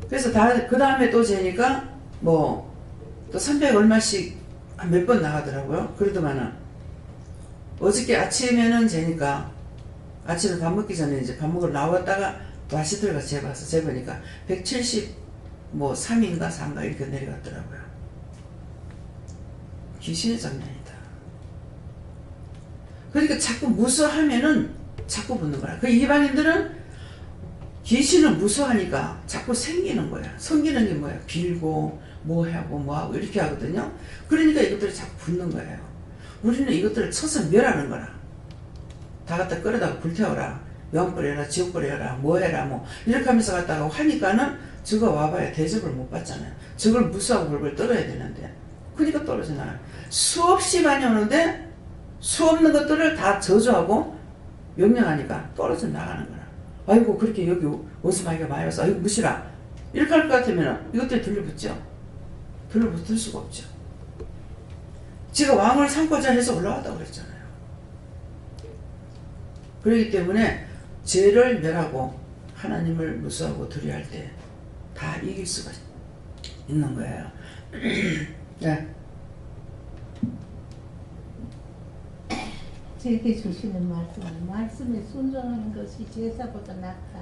그래서 그 다음에 또 재니까 뭐 또 300 얼마씩 몇 번 나가더라고요. 그러더만은 어저께 아침에는 재니까 아침에 밥 먹기 전에 이제 밥 먹으러 나왔다가 다시 들어가서 재봤어. 재보니까 170 뭐 3인가 4인가 이렇게 내려갔더라고요. 귀신의 장난이다. 그러니까 자꾸 무서워하면은 자꾸 붙는 거야. 그 이방인들은 귀신을 무서워하니까 자꾸 생기는 거야. 생기는 게 뭐야? 빌고 뭐하고 뭐하고 이렇게 하거든요. 그러니까 이것들이 자꾸 붙는 거예요. 우리는 이것들을 쳐서 멸하는 거라. 다 갖다 끌어다가 불태워라. 영 뿌려라, 지옥 뿌려라, 뭐 해라, 뭐 이렇게 하면서 갖다가 하니까는 저거 와봐야 대접을 못 받잖아요. 저걸 무수하고 벌벌 떨어야 되는데 그러니까 떨어져 나가요. 수없이 많이 오는데 수 없는 것들을 다 저주하고 명령하니까 떨어져 나가는 거라. 아이고 그렇게 여기 원수마귀가 많이 와서 아이고 무시라 이렇게 할 것 같으면 이것들이 들러붙죠. 들러붙을 수가 없죠. 지가 왕을 삼고자 해서 올라왔다고 그랬잖아요. 그렇기 때문에 죄를 멸하고 하나님을 무수하고 두려워할 때 다 이길 수가 있는 거예요. 네. 제게 주시는 말씀에 순종하는 것이 제사보다 낫다.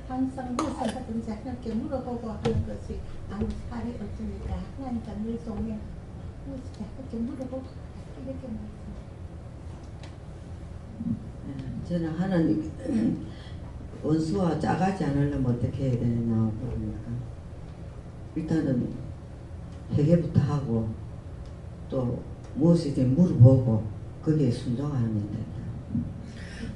항상 무엇을 하든지 하나님께 물어보고 하는 것이 아무 살이 없으니까 하나님과 늘 동행 무엇을 하든지 물어보고 이렇게 말씀합니다. 저는 하나님 원수와 짜가지 않으려면 어떻게 해야 되느냐 그러니까 일단은 회개부터 하고 또 무엇이든 물어보고 거기에 순종하면 된다.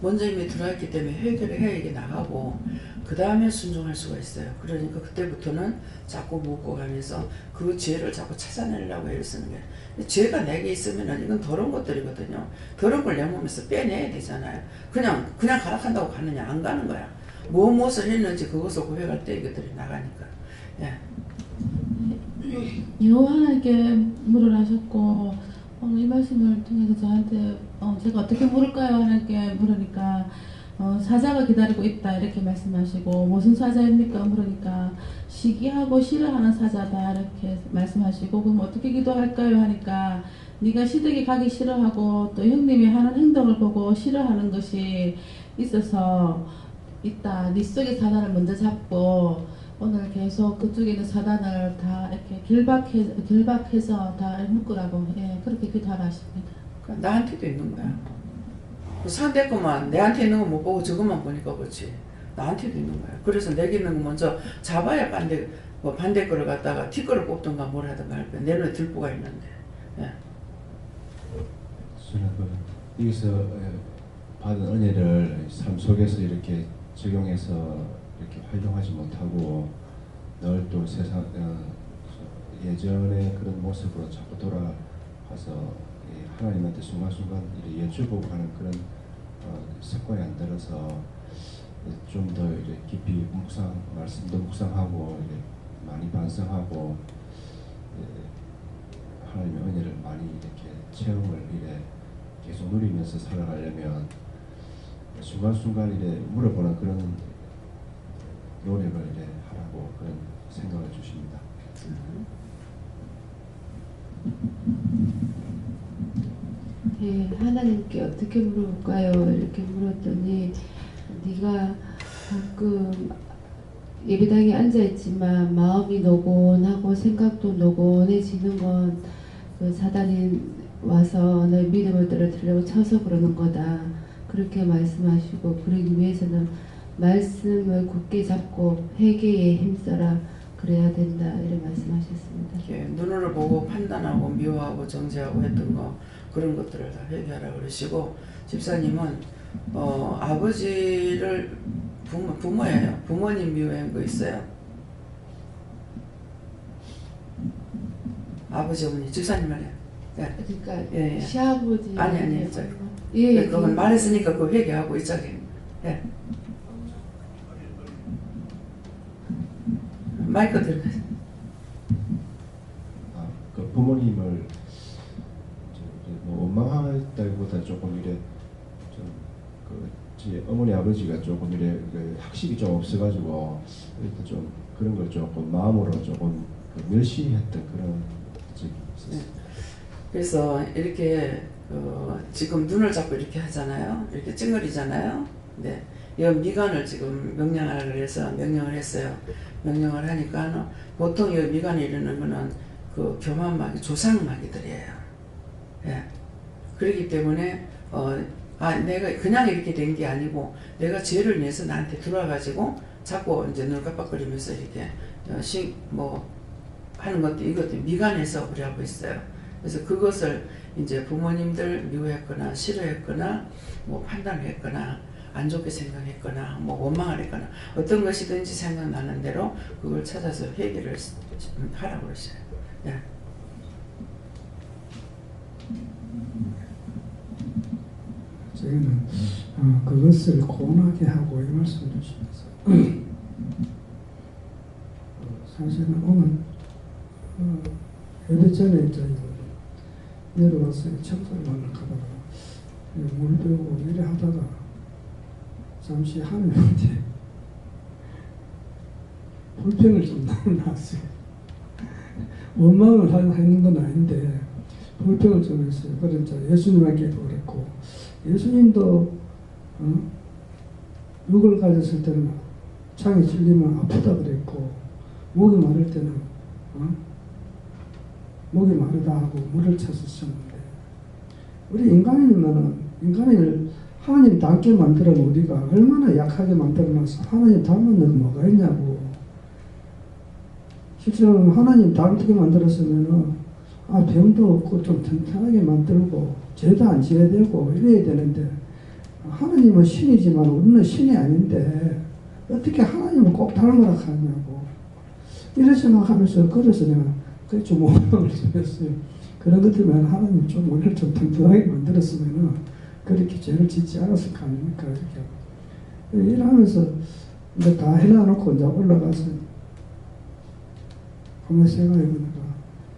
먼저 이미 들어왔기 때문에 해결을 해야 이게 나가고 그 다음에 순종할 수가 있어요. 그러니까 그때부터는 자꾸 묻고 가면서 그 죄를 자꾸 찾아내려고 애를 쓰는 거예요. 죄가 내게 있으면 이건 더러운 것들이거든요. 더러운 걸 내 몸에서 빼내야 되잖아요. 그냥 가락한다고 가느냐? 안 가는 거야. 무엇을 했는지 그것을 고백할 때 이것들이 나가니까. 예. 여호와 하나님께 물으라 하셨고 오늘 이 말씀을 통해서 저한테 제가 어떻게 물을까요? 하나님께 물으니까 사자가 기다리고 있다 이렇게 말씀하시고 무슨 사자입니까? 물으니까 시기하고 싫어하는 사자다 이렇게 말씀하시고 그럼 어떻게 기도할까요? 하니까 네가 시댁에 가기 싫어하고 또 형님이 하는 행동을 보고 싫어하는 것이 있어서 있다. 네 속에 사단을 먼저 잡고 오늘 계속 그쪽에 있는 사단을 다 이렇게 길박해서 다 묶으라고 그렇게 기도하라 하십니다. 나한테도 있는 거야. 상대 것만 내한테 있는 거 못 보고 저것만 보니까 그렇지. 나한테도 있는 거야. 그래서 내게 있는 거 먼저 잡아야 반대 거를 갖다가 뒷거를 꼽든가 뭘 하든가 할 거야. 내 눈에 들보가 있는데. 예. 여기서 받은 은혜를 삶 속에서 이렇게 적용해서 이렇게 활용하지 못하고 늘 또 세상 예전의 그런 모습으로 자꾸 돌아가서 하나님한테 순간순간 여쭈보고 하는 그런 습관이 안 들어서 좀 더 깊이 말씀도 묵상하고 많이 반성하고 하나님의 은혜를 많이 이렇게 체험을 계속 누리면서 살아가려면 순간순간 물어보는 그런 노력을 하라고 그런 생각을 주십니다. 네, 하나님께 어떻게 물어볼까요? 이렇게 물었더니 네가 가끔 예배당에 앉아있지만 마음이 노곤하고 생각도 노곤해지는 건 그 사단이 와서 너의 믿음을 떨어뜨리려고 쳐서 그러는 거다. 그렇게 말씀하시고 그러기 위해서는 말씀을 굳게 잡고 회개에 힘써라. 그래야 된다. 이렇게 말씀하셨습니다. 예, 눈으로 보고 판단하고 미워하고 정죄하고 했던 거 그런 것들을 다 회개하라고 그러시고 집사님은 아버지를 부모예요. 부모님 미워한 거 있어요? 아버지 어머니 집사님 말이에요. 네. 그러니까 예. 시아버지 아니 예, 그건 말했으니까 그 회개하고 이쪽에 예. 마이크 들어가세요. 그 부모님을 원망하다기보다 조금 제 어머니 아버지가 조금 학식이 좀 없어가지고 좀 그런 걸 조금 마음으로 조금 멸시했던 그런 적이 있었어요. 그래서 이렇게 지금 눈을 잡고 이렇게 하잖아요. 이렇게 찡그리잖아요. 네. 이 미간을 지금 명령하라 그래서 명령을 했어요. 명령을 하니까 보통 이 미간에 이르는 거는 그 교만막이 조상막이들이에요. 예. 그렇기 때문에 내가 그냥 이렇게 된 게 아니고 내가 죄를 내서 나한테 들어와가지고 자꾸 이제 눈 깜빡거리면서 이렇게 하는 것도 이것도 미간에서 우리 하고 있어요. 그래서 그것을 이제 부모님들 미워했거나 싫어했거나 판단했거나 안 좋게 생각했거나 원망을 했거나 어떤 것이든지 생각나는 대로 그걸 찾아서 회개를 하라고 그러셔요. 예. 저희는 그것을 고나게 하고 이 말씀을 주시면서 사실은 오늘 예배 전에 이제 내려와서 청소를 하러 가다가 물 배우고 이래 하다가 잠시 하나님한테 불평을 좀 나눴어요. 원망을 하는 건 아닌데 불평을 좀 했어요. 그래서 예수님에게도 그랬고 예수님도 육을 가졌을 때는 창이 찔리면 아프다 그랬고 목이 마를 때는 목이 마르다 하고 물을 찾으셨는데 우리 인간을 하나님 닮게 만들어 우리가 얼마나 약하게 만들어놔서 하나님 닮았는 뭐가 있냐고. 실제로 하나님 닮게 만들었으면 병도 없고 좀 튼튼하게 만들고 죄도 안 지어야 되고 이래야 되는데 하나님은 신이지만 우리는 신이 아닌데 어떻게 하나님을 꼭 닮으라 하냐고 이런 생각하면서 그래서 내가 그게 좀 원망을 드렸어요. 그런 것 때문에 하나님 좀 우리를 좀 튼튼하게 만들었으면 그렇게 죄를 짓지 않았을까 아닙니까? 이렇게 일하면서 이제 다 해놔놓고 이제 올라가서 한번 생각해보니까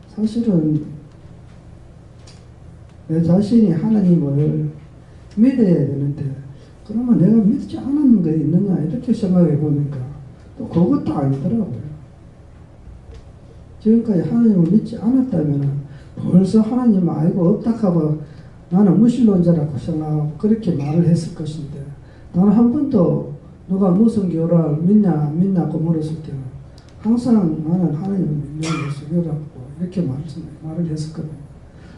사실은 내 자신이 하나님을 믿어야 되는데 그러면 내가 믿지 않았는 게 있느냐 이렇게 생각해보니까 또 그것도 아니더라고요. 지금까지 하나님을 믿지 않았다면 벌써 하나님 알고 없다 하고 나는 무신론자라고 생각하고 그렇게 말을 했을 것인데 나는 한 번도 누가 무슨 교를 믿냐 안 믿냐고 물었을 때는 항상 나는 하나님을 믿는 교라고 이렇게 말을 했었거든요.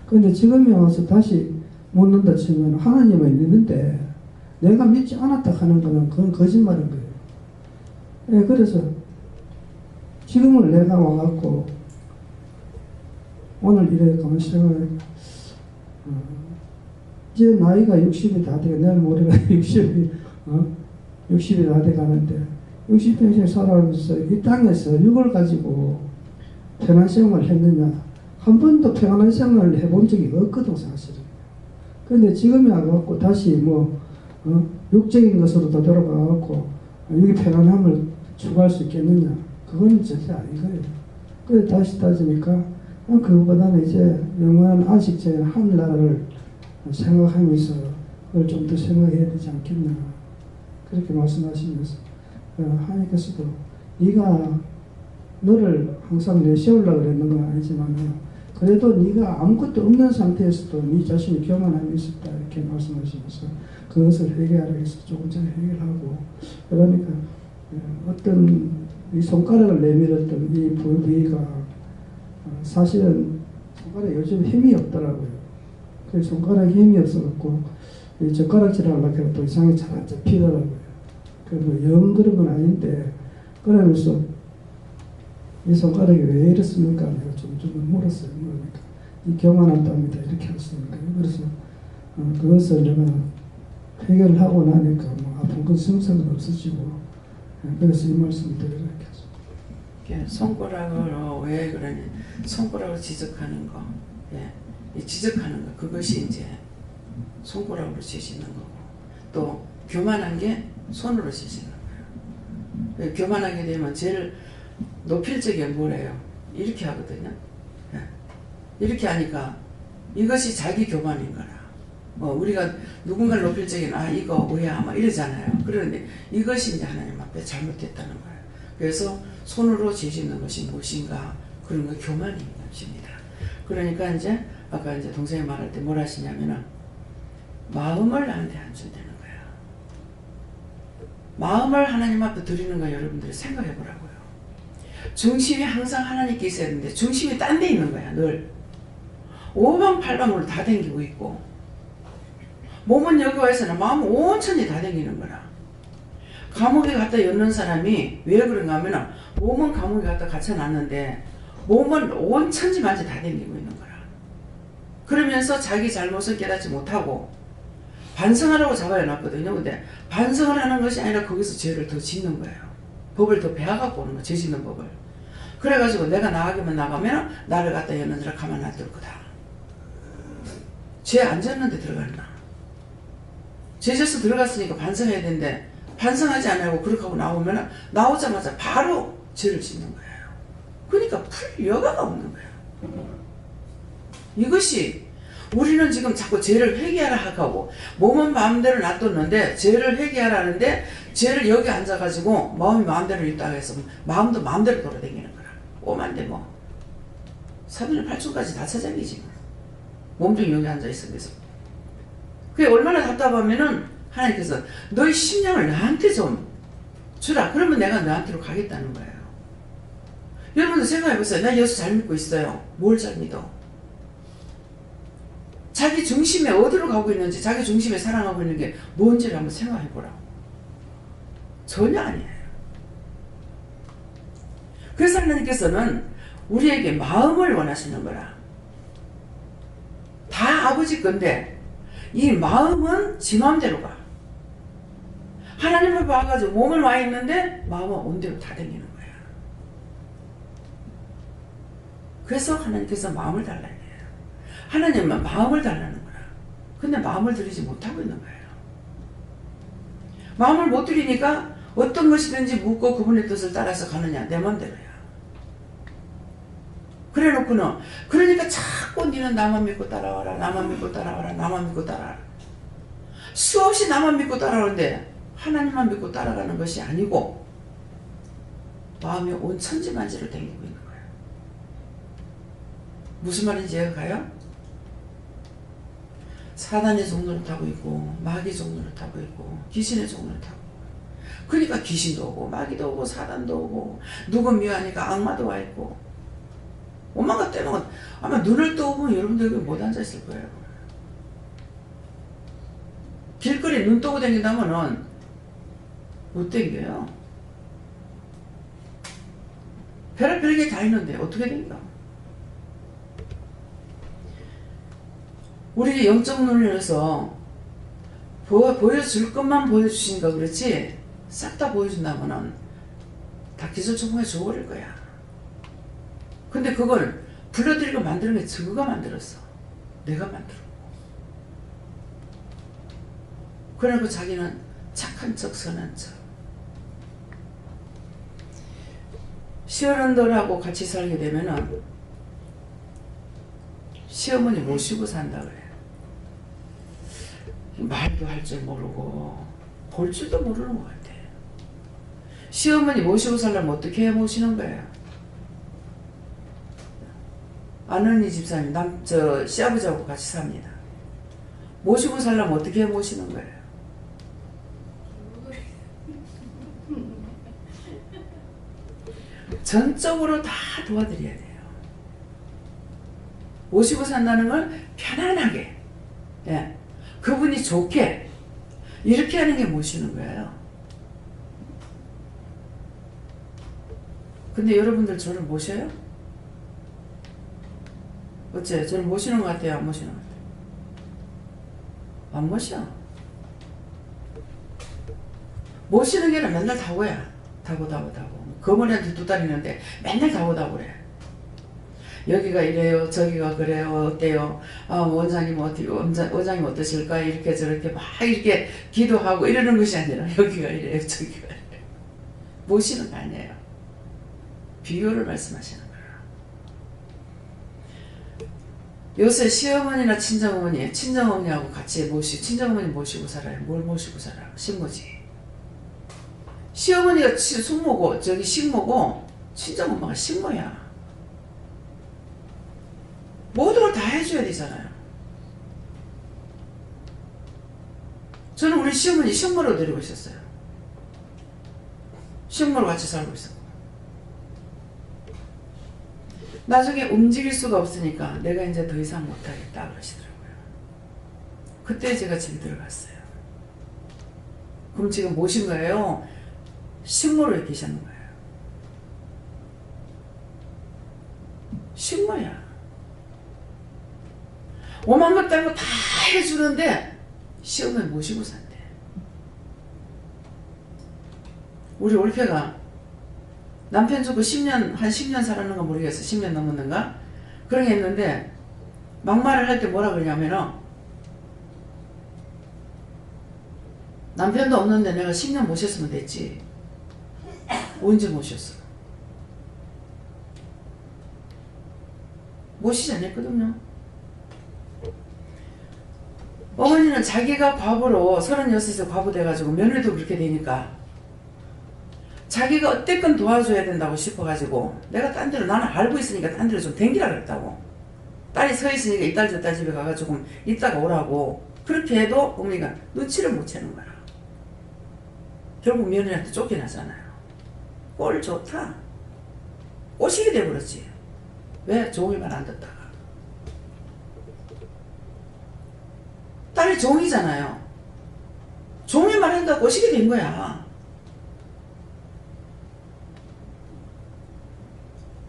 그런데 지금에 와서 다시 묻는다 치면 하나님을 믿는데 내가 믿지 않았다 하는 거는 그건 거짓말인 거예요. 예, 그래서 지금은 내가 와갖고 오늘 이래 가만히 생각해 이제 나이가 60이 다 되고 내일 모레가 60이 다 돼가는데 60평생 살아가면서 이 땅에서 육을 가지고 평안 생활을 했느냐 한 번도 평안한 생활을 해본 적이 없거든 사실은. 그런데 지금에 와갖고 다시 육적인 것으로 더 돌아가갖고 여기 평안함을 추구할 수 있겠느냐 그건 절대 아닌 거예요. 그래서 다시 따지니까 그거보다는 이제 영원한 안식처인 하늘나라를 생각하면서 그걸 좀 더 생각해야 되지 않겠나 그렇게 말씀하시면서 하나님께서도 네가 너를 항상 내세우려고 그랬는 건 아니지만 그래도 네가 아무것도 없는 상태에서도 네 자신이 교만함이 있었다 이렇게 말씀하시면서 그것을 해결하기 위해서 조금 전에 해결하고 그러니까 어떤 이 손가락을 내밀었던 이 부위가 사실은 손가락에 요즘 힘이 없더라고요. 그 손가락에 힘이 없어갖고 이 젓가락질 하려고 해도 또 이상하게 잘 안 잡히더라고요. 영 그런 건 아닌데 그러면서 이 손가락이 왜 이렇습니까? 내가 좀 물었어요. 그러니까 이 교만한답니다. 이렇게 했습니까? 그래서 그것을 내가 해결을 하고 나니까 아픈 건 증상은 없어지고 그래서 이 말씀을 드리려고 했어요. 손가락으로 왜 그러니 손가락으로 지적하는 거, 이 지적하는 거 그것이 이제 손가락으로 지시는 거고 또 교만한 게 손으로 지시는 거예요. 교만하게 되면 제일 높일 적에 뭐래요? 이렇게 하거든요. 이렇게 하니까 이것이 자기 교만인 거라. 우리가 누군가를 높일 적에는 이거 뭐야 막 이러잖아요. 그런데 이것이 이제 하나님 앞에 잘못됐다는 거예요. 그래서 손으로 지시는 것이 무엇인가 그런 거 교만인 것입니다. 그러니까 이제 아까 이제 동생이 말할 때 뭘 하시냐면은 마음을 나한테 안 준다는 거예요. 마음을 하나님 앞에 드리는 거 여러분들이 생각해 보라고요. 중심이 항상 하나님께 있어야 되는데 중심이 딴 데 있는 거야. 늘 오방팔방으로 다 댕기고 있고 몸은 여기 와 있으나 마음은 온천히 다 댕기는 거라. 감옥에 갖다 였는 사람이 왜 그런가 하면 몸은 감옥에 갖다 갇혀놨는데 몸은 온 천지만지 다 댕기고 있는 거라. 그러면서 자기 잘못을 깨닫지 못하고 반성하라고 잡아야 놨거든요. 근데 반성을 하는 것이 아니라 거기서 죄를 더 짓는 거예요. 법을 더 배워갖고 오는 거, 죄 짓는 법을. 그래가지고 내가 나가기만 나가면 나를 갖다 여는 자를 가만 놔둘 거다. 죄 안 졌는데 들어갔나? 죄 져서 들어갔으니까 반성해야 되는데 반성하지 않고 그렇게 하고 나오면 나오자마자 바로 죄를 짓는 거예요. 그러니까 풀 여가가 없는 거예요. 이것이 우리는 지금 자꾸 죄를 회개하라 하고 몸은 마음대로 놔뒀는데 죄를 회개하라는데 죄를 여기 앉아가지고 마음이 마음대로 있다고 해서 마음도 마음대로 돌아다니는 거라. 오만데 뭐 사돈의 팔촌까지 다 찾아내지 몸뚱이 여기 앉아있어. 그래서 그게 얼마나 답답하면은 하나님께서 너의 심령을 나한테 좀 주라. 그러면 내가 너한테로 가겠다는 거예요. 여러분들 생각해보세요. 나 예수 잘 믿고 있어요. 뭘 잘 믿어? 자기 중심에 어디로 가고 있는지 자기 중심에 사랑하고 있는 게 뭔지를 한번 생각해보라고. 전혀 아니에요. 그래서 하나님께서는 우리에게 마음을 원하시는 거라. 다 아버지 건데 이 마음은 지 마음대로 가. 하나님을 봐가지고 몸을 와 있는데 마음은 온대로 다 다니는 거야. 그래서 하나님께서 마음을 달라는 거예요. 하나님은 마음을 달라는 거야. 근데 마음을 드리지 못하고 있는 거예요. 마음을 못 드리니까 어떤 것이든지 묻고 그분의 뜻을 따라서 가느냐, 내 맘대로야. 그래 놓고는, 그러니까 자꾸 니는 나만 믿고 따라와라, 나만 믿고 따라와라, 나만 믿고 따라와라. 수없이 나만 믿고 따라오는데 하나님만 믿고 따라가는 것이 아니고 마음이 온 천지만지를 댕기고 있는 거예요. 무슨 말인지 이해가 가요? 사단의 종로를 타고 있고 마귀 종로를 타고 있고 귀신의 종로를 타고 있고, 그러니까 귀신도 오고 마귀도 오고 사단도 오고 누구 미워하니까 악마도 와 있고 온갖 것 때문에 아마 눈을 떠보면 여러분들 여기 못 앉아있을 거예요. 길거리 눈 뜨고 다닌다면은 못 댕겨요. 별게 다 있는데 어떻게 댕겨? 우리 영적 눈이라서 보여줄 것만 보여주시니까 그렇지 싹 다 보여준다면은 다 기술초봉에 줘버릴 거야. 근데 그걸 불러들이고 만드는 게 저거가 만들었어. 내가 만들었고. 그래놓고 자기는 착한 척 선한 척. 시어른들하고 같이 살게 되면은 시어머니 모시고 산다 그래요. 말도 할 줄 모르고 볼 줄도 모르는 것 같아. 시어머니 모시고 살려면 어떻게 해 모시는 거예요? 아는 이 집사님 시아버지하고 같이 삽니다. 모시고 살려면 어떻게 해 모시는 거예요? 전적으로 다 도와드려야 돼요. 모시고 산다는 걸 편안하게, 예, 그분이 좋게 이렇게 하는 게 모시는 거예요. 근데 여러분들 저를 모셔요? 어째 저를 모시는 것 같아요? 안 모시는 것 같아요? 안 모셔. 모시는 게 아니라 맨날 다고야. 다고. 거머리한테 두 딸 있는데 맨날 다고 그래. 여기가 이래요, 저기가 그래요, 어때요? 원장님 어떻게, 원장님 어떠실까? 이렇게 저렇게 막 이렇게 기도하고 이러는 것이 아니라 여기가 이래요, 저기가 이래요. 모시는 거 아니에요. 비유를 말씀하시는 거예요. 요새 시어머니나 친정어머니하고 같이 친정어머니 모시고 살아요. 뭘 모시고 살아? 식모지. 시어머니가 숙모고 저기 식모고 친정엄마가 식모야. 모든 걸 다 해줘야 되잖아요. 저는 우리 시어머니 식모로 데리고 있었어요. 식모로 같이 살고 있었고. 나중에 움직일 수가 없으니까 내가 이제 더 이상 못하겠다 그러시더라고요. 그때 제가 집에 들어갔어요. 그럼 지금 모신 거예요? 식모로 계셨는 거예요. 식모야. 오만 것 따고 다 해주는데 시어머니 모시고 산대. 우리 올케가 남편 죽고 10년 살았는가 모르겠어. 10년 넘었는가? 그런 게 있는데 막말을 할 때 뭐라 그러냐면은 남편도 없는데 내가 10년 모셨으면 됐지. 언제 모셨어? 모시지 않았거든요. 어머니는 자기가 과부로 36에 과부 돼가지고 며느리도 그렇게 되니까 자기가 어쨌건 도와줘야 된다고 싶어가지고 내가 딴 데로 나는 알고 있으니까 딴 데로 좀 댕기라 그랬다고. 딸이 서 있으니까 이딸 저딸 집에 가가지고 이따가 오라고. 그렇게 해도 어머니가 눈치를 못 채는 거야. 결국 며느리한테 쫓겨나잖아요. 꼴 좋다. 꼬시게 돼버렸지. 왜? 종이만 안 듣다가. 딸이 종이잖아요. 종이만 한다고 꼬시게 된 거야.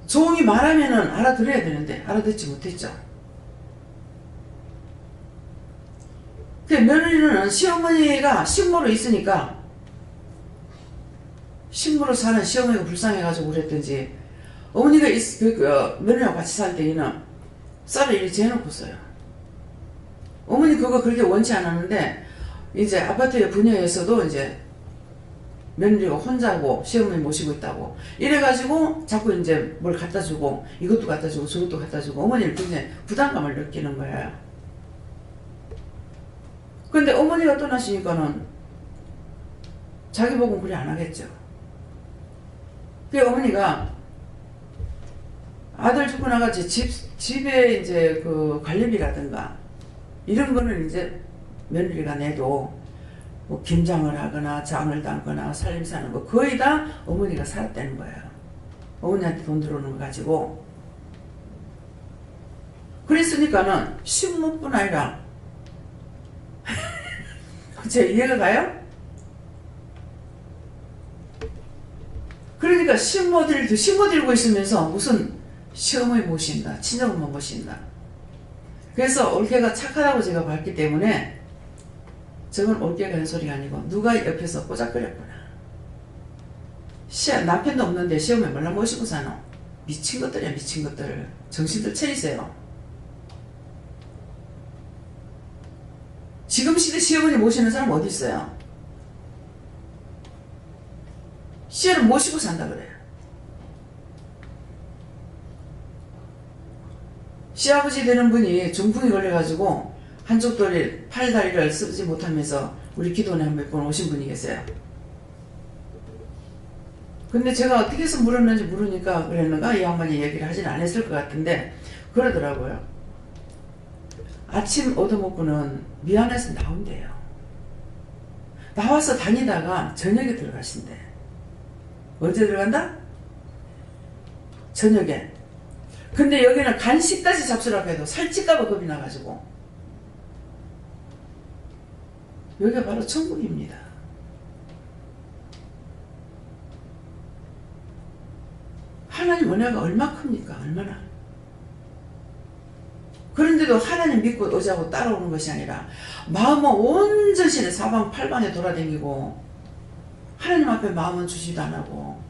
종이 말하면은 알아들어야 되는데 알아듣지 못했죠. 그 며느리는 시어머니가 식모로 있으니까 식모로 사는 시어머니가 불쌍해가지고 그랬든지 어머니가 며느리하고 같이 살 때에는 쌀을 이렇게 재놓고 써요. 어머니 그거 그렇게 원치 않았는데 이제 아파트의 분녀에서도 이제 며느리가 혼자고 시어머니 모시고 있다고 이래가지고 자꾸 이제 뭘 갖다 주고 이것도 갖다 주고 저것도 갖다 주고 어머니를 굉장히 부담감을 느끼는 거예요. 근데 어머니가 떠나시니까는 자기 복은 그리 안 하겠죠. 그 어머니가 아들 죽고 나가지 집에 이제 그 관리비라든가 이런 거는 이제 며느리가 내도 뭐 김장을 하거나 장을 담거나 살림살 하는 거 거의 다 어머니가 살았다는 거예요. 어머니한테 돈 들어오는 거 가지고. 그랬으니까는 식모뿐 아니라 제 이해가 가요? 그러니까 식모 들고 있으면서 무슨 시어머니 모신다, 친정엄마 모신다. 그래서 올케가 착하다고 제가 봤기 때문에 저건 올케가 한 소리가 아니고 누가 옆에서 꼬작거렸구나. 남편도 없는데 시어머니 몰라 모시고 사노. 미친 것들이야 미친 것들. 정신들 차리세요. 지금 시대 시어머니 모시는 사람 어디 있어요? 시어를 모시고 산다 그래요. 시아버지 되는 분이 중풍이 걸려가지고 한쪽 팔다리를 쓰지 못하면서 우리 기도원에 한 몇 번 오신 분이 계세요. 근데 제가 어떻게 해서 물었는지 모르니까 그랬는가 이 양반이 얘기를 하진 않았을 것 같은데 그러더라고요. 아침 얻어먹고는 미안해서 나온대요. 나와서 다니다가 저녁에 들어가신대. 언제 들어간다? 저녁에. 근데 여기는 간식까지 잡수라고 해도 살찔까봐 겁이 나가지고. 여기가 바로 천국입니다. 하나님 은혜가 얼마 큽니까? 얼마나. 그런데도 하나님 믿고 의지하고 따라오는 것이 아니라 마음은 온 전신에 사방팔방에 돌아다니고 하나님 앞에 마음은 주지도 안 하고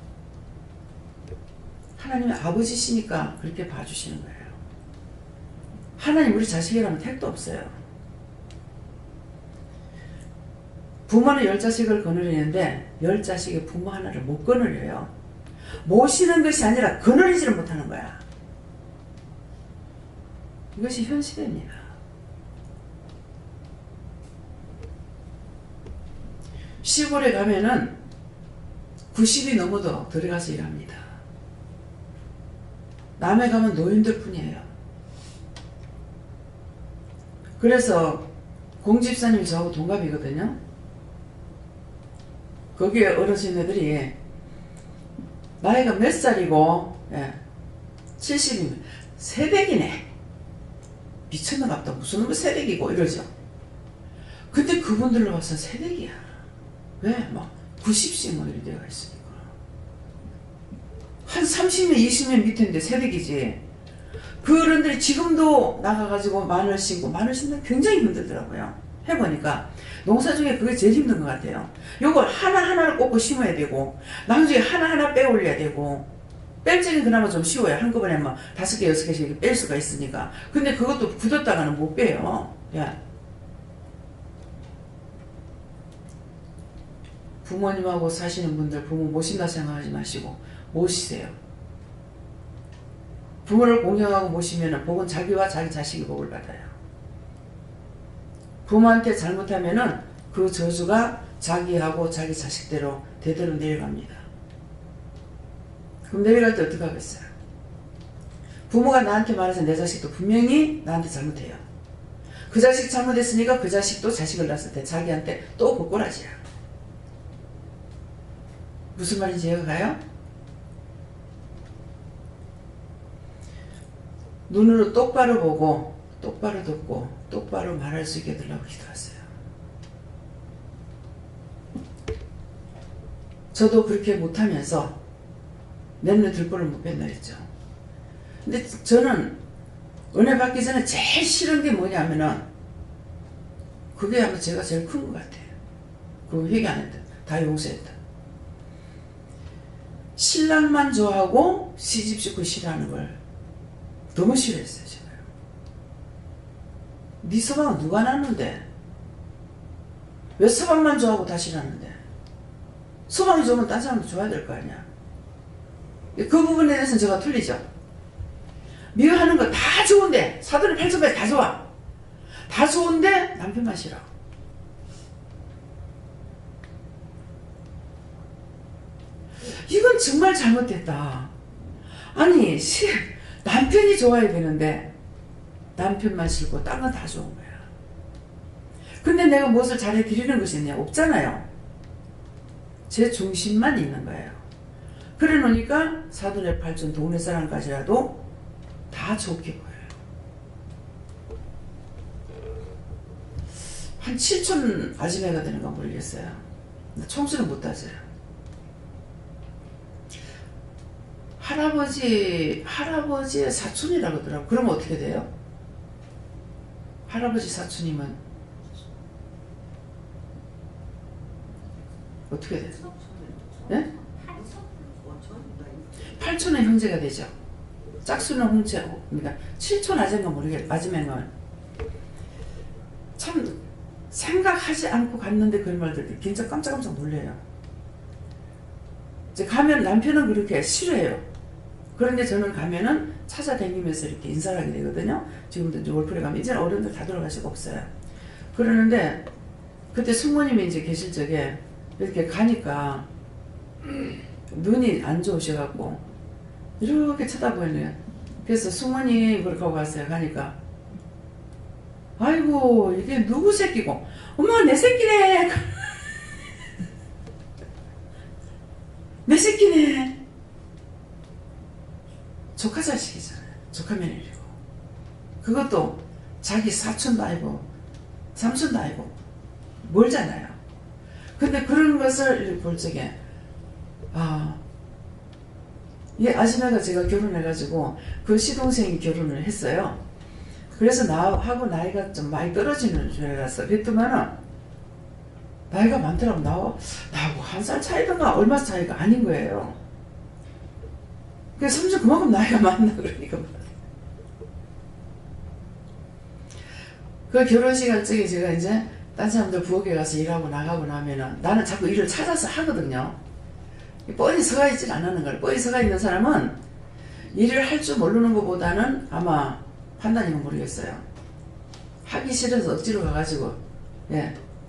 하나님의 아버지시니까 그렇게 봐주시는 거예요. 하나님 우리 자식이라면 택도 없어요. 부모는 10자식을 거느리는데 10자식의 부모 하나를 못 거느려요. 모시는 것이 아니라 거느리지를 못하는 거야. 이것이 현실입니다. 시골에 가면은 90이 넘어도 들어가서 일합니다. 남해 가면 노인들 뿐이에요. 그래서 공집사님이 저하고 동갑이거든요. 거기에 어르신애들이 나이가 몇 살이고 70이면 새댁이네. 미쳤나 봤다. 무슨 놈의 새댁이고 이러죠. 근데 그분들로 봐서 새댁이야. 왜? 막 90씩 뭐 이렇게 되어 있으니까. 한 30년 20년 밑인데 새댁이지. 그 어른들이 지금도 나가가지고 마늘 심고 마늘 심는 굉장히 힘들더라고요. 해보니까 농사 중에 그게 제일 힘든 것 같아요. 요걸 하나하나를 꽂고 심어야 되고 나중에 하나하나 빼올려야 되고 뺄 적은 그나마 좀 쉬워요. 한꺼번에 뭐 5개 6개씩 뺄 수가 있으니까. 근데 그것도 굳었다가는 못 빼요. 야. 부모님하고 사시는 분들 부모 모신다 생각하지 마시고 모시세요. 부모를 공경하고 모시면 복은 자기와 자기 자식이 복을 받아요. 부모한테 잘못하면은 그 저주가 자기하고 자기 자식대로 대대로 내려갑니다. 그럼 내려갈 때 어떻게 하겠어요? 부모가 나한테 말해서 내 자식도 분명히 나한테 잘못해요. 그 자식 잘못했으니까 그 자식도 자식을 낳았을 때 자기한테 또 복골하지야. 무슨 말인지 이해가 가요? 눈으로 똑바로 보고 똑바로 듣고 똑바로 말할 수 있게 해달라고 기도하세요. 저도 그렇게 못하면서 내눈에 들보를 못 뺀다 했죠. 근데 저는 은혜 받기 전에 제일 싫은 게 뭐냐면은 그게 아마 제가 제일 큰 것 같아요. 그 회개 안 했다. 다 용서했다. 신랑만 좋아하고 시집 짓고 싫어하는 걸 너무 싫어했어요. 제가. 네 서방은 누가 낳았는데? 왜 서방만 좋아하고 다 싫어하는데? 서방이 좋으면 딴 사람도 좋아야 될 거 아니야. 그 부분에 대해서는 제가 틀리죠. 미워하는 거 다 좋은데, 사돈의 8천까지 다 좋아. 다 좋은데 남편만 싫어. 이건 정말 잘못됐다. 아니 남편이 좋아야 되는데 남편만 싫고 딴 건 다 좋은 거야. 근데 내가 무엇을 잘해드리는 것이 있냐? 없잖아요. 제 중심만 있는 거예요. 그래 놓으니까 사돈의 8천 동네 사람까지라도 다 좋게 보여요. 한 7천 아지매가 되는 건 모르겠어요. 총수는 못 따져요. 할아버지의 사촌이라고 하더라고요. 그러면 어떻게 돼요? 할아버지 사촌이면 어떻게 돼요? 네? 8촌은 형제가 되죠. 짝수는 형제, 그러니까 7촌 아재인가 모르겠어요. 아지매는 참 생각하지 않고 갔는데 그런 말 들을 때 진짜 깜짝깜짝 놀래요. 이제 가면 남편은 그렇게 싫어해요. 그런데 저는 가면은 찾아다니면서 이렇게 인사를 하게 되거든요. 지금도 이제 월풀에 가면 이제는 어른들 다 돌아가시고 없어요. 그러는데 그때 숙모님이 이제 계실 적에 이렇게 가니까 눈이 안 좋으셔갖고 이렇게 쳐다보네요. 그래서 숙모님 그렇게 하고 갔어요. 가니까 아이고 이게 누구 새끼고 엄마 내 새끼네. 내 새끼네. 조카 자식이잖아요. 조카 며느리고. 그것도 자기 사촌도 아니고 삼촌도 아니고 멀잖아요. 근데 그런 것을 볼 적에 이 아줌마가 제가 결혼해가지고 그 시동생이 결혼을 했어요. 그래서 나하고 나이가 좀 많이 떨어지는 줄 알았어. 그랬더만은 나이가 많더라고. 나하고 한 살 차이든가 얼마 차이가 아닌 거예요. 그래서 삼촌 그만큼 나이가 많나 그러니까. 그 결혼식 할 적에 제가 이제 딴 사람들 부엌에 가서 일하고 나가고 나면은 나는 자꾸 일을 찾아서 하거든요. 뻔히 서가 있질 않는 걸. 뻔히 서가 있는 사람은 일을 할 줄 모르는 것보다는 아마 판단이면 모르겠어요. 하기 싫어서 억지로 가가지고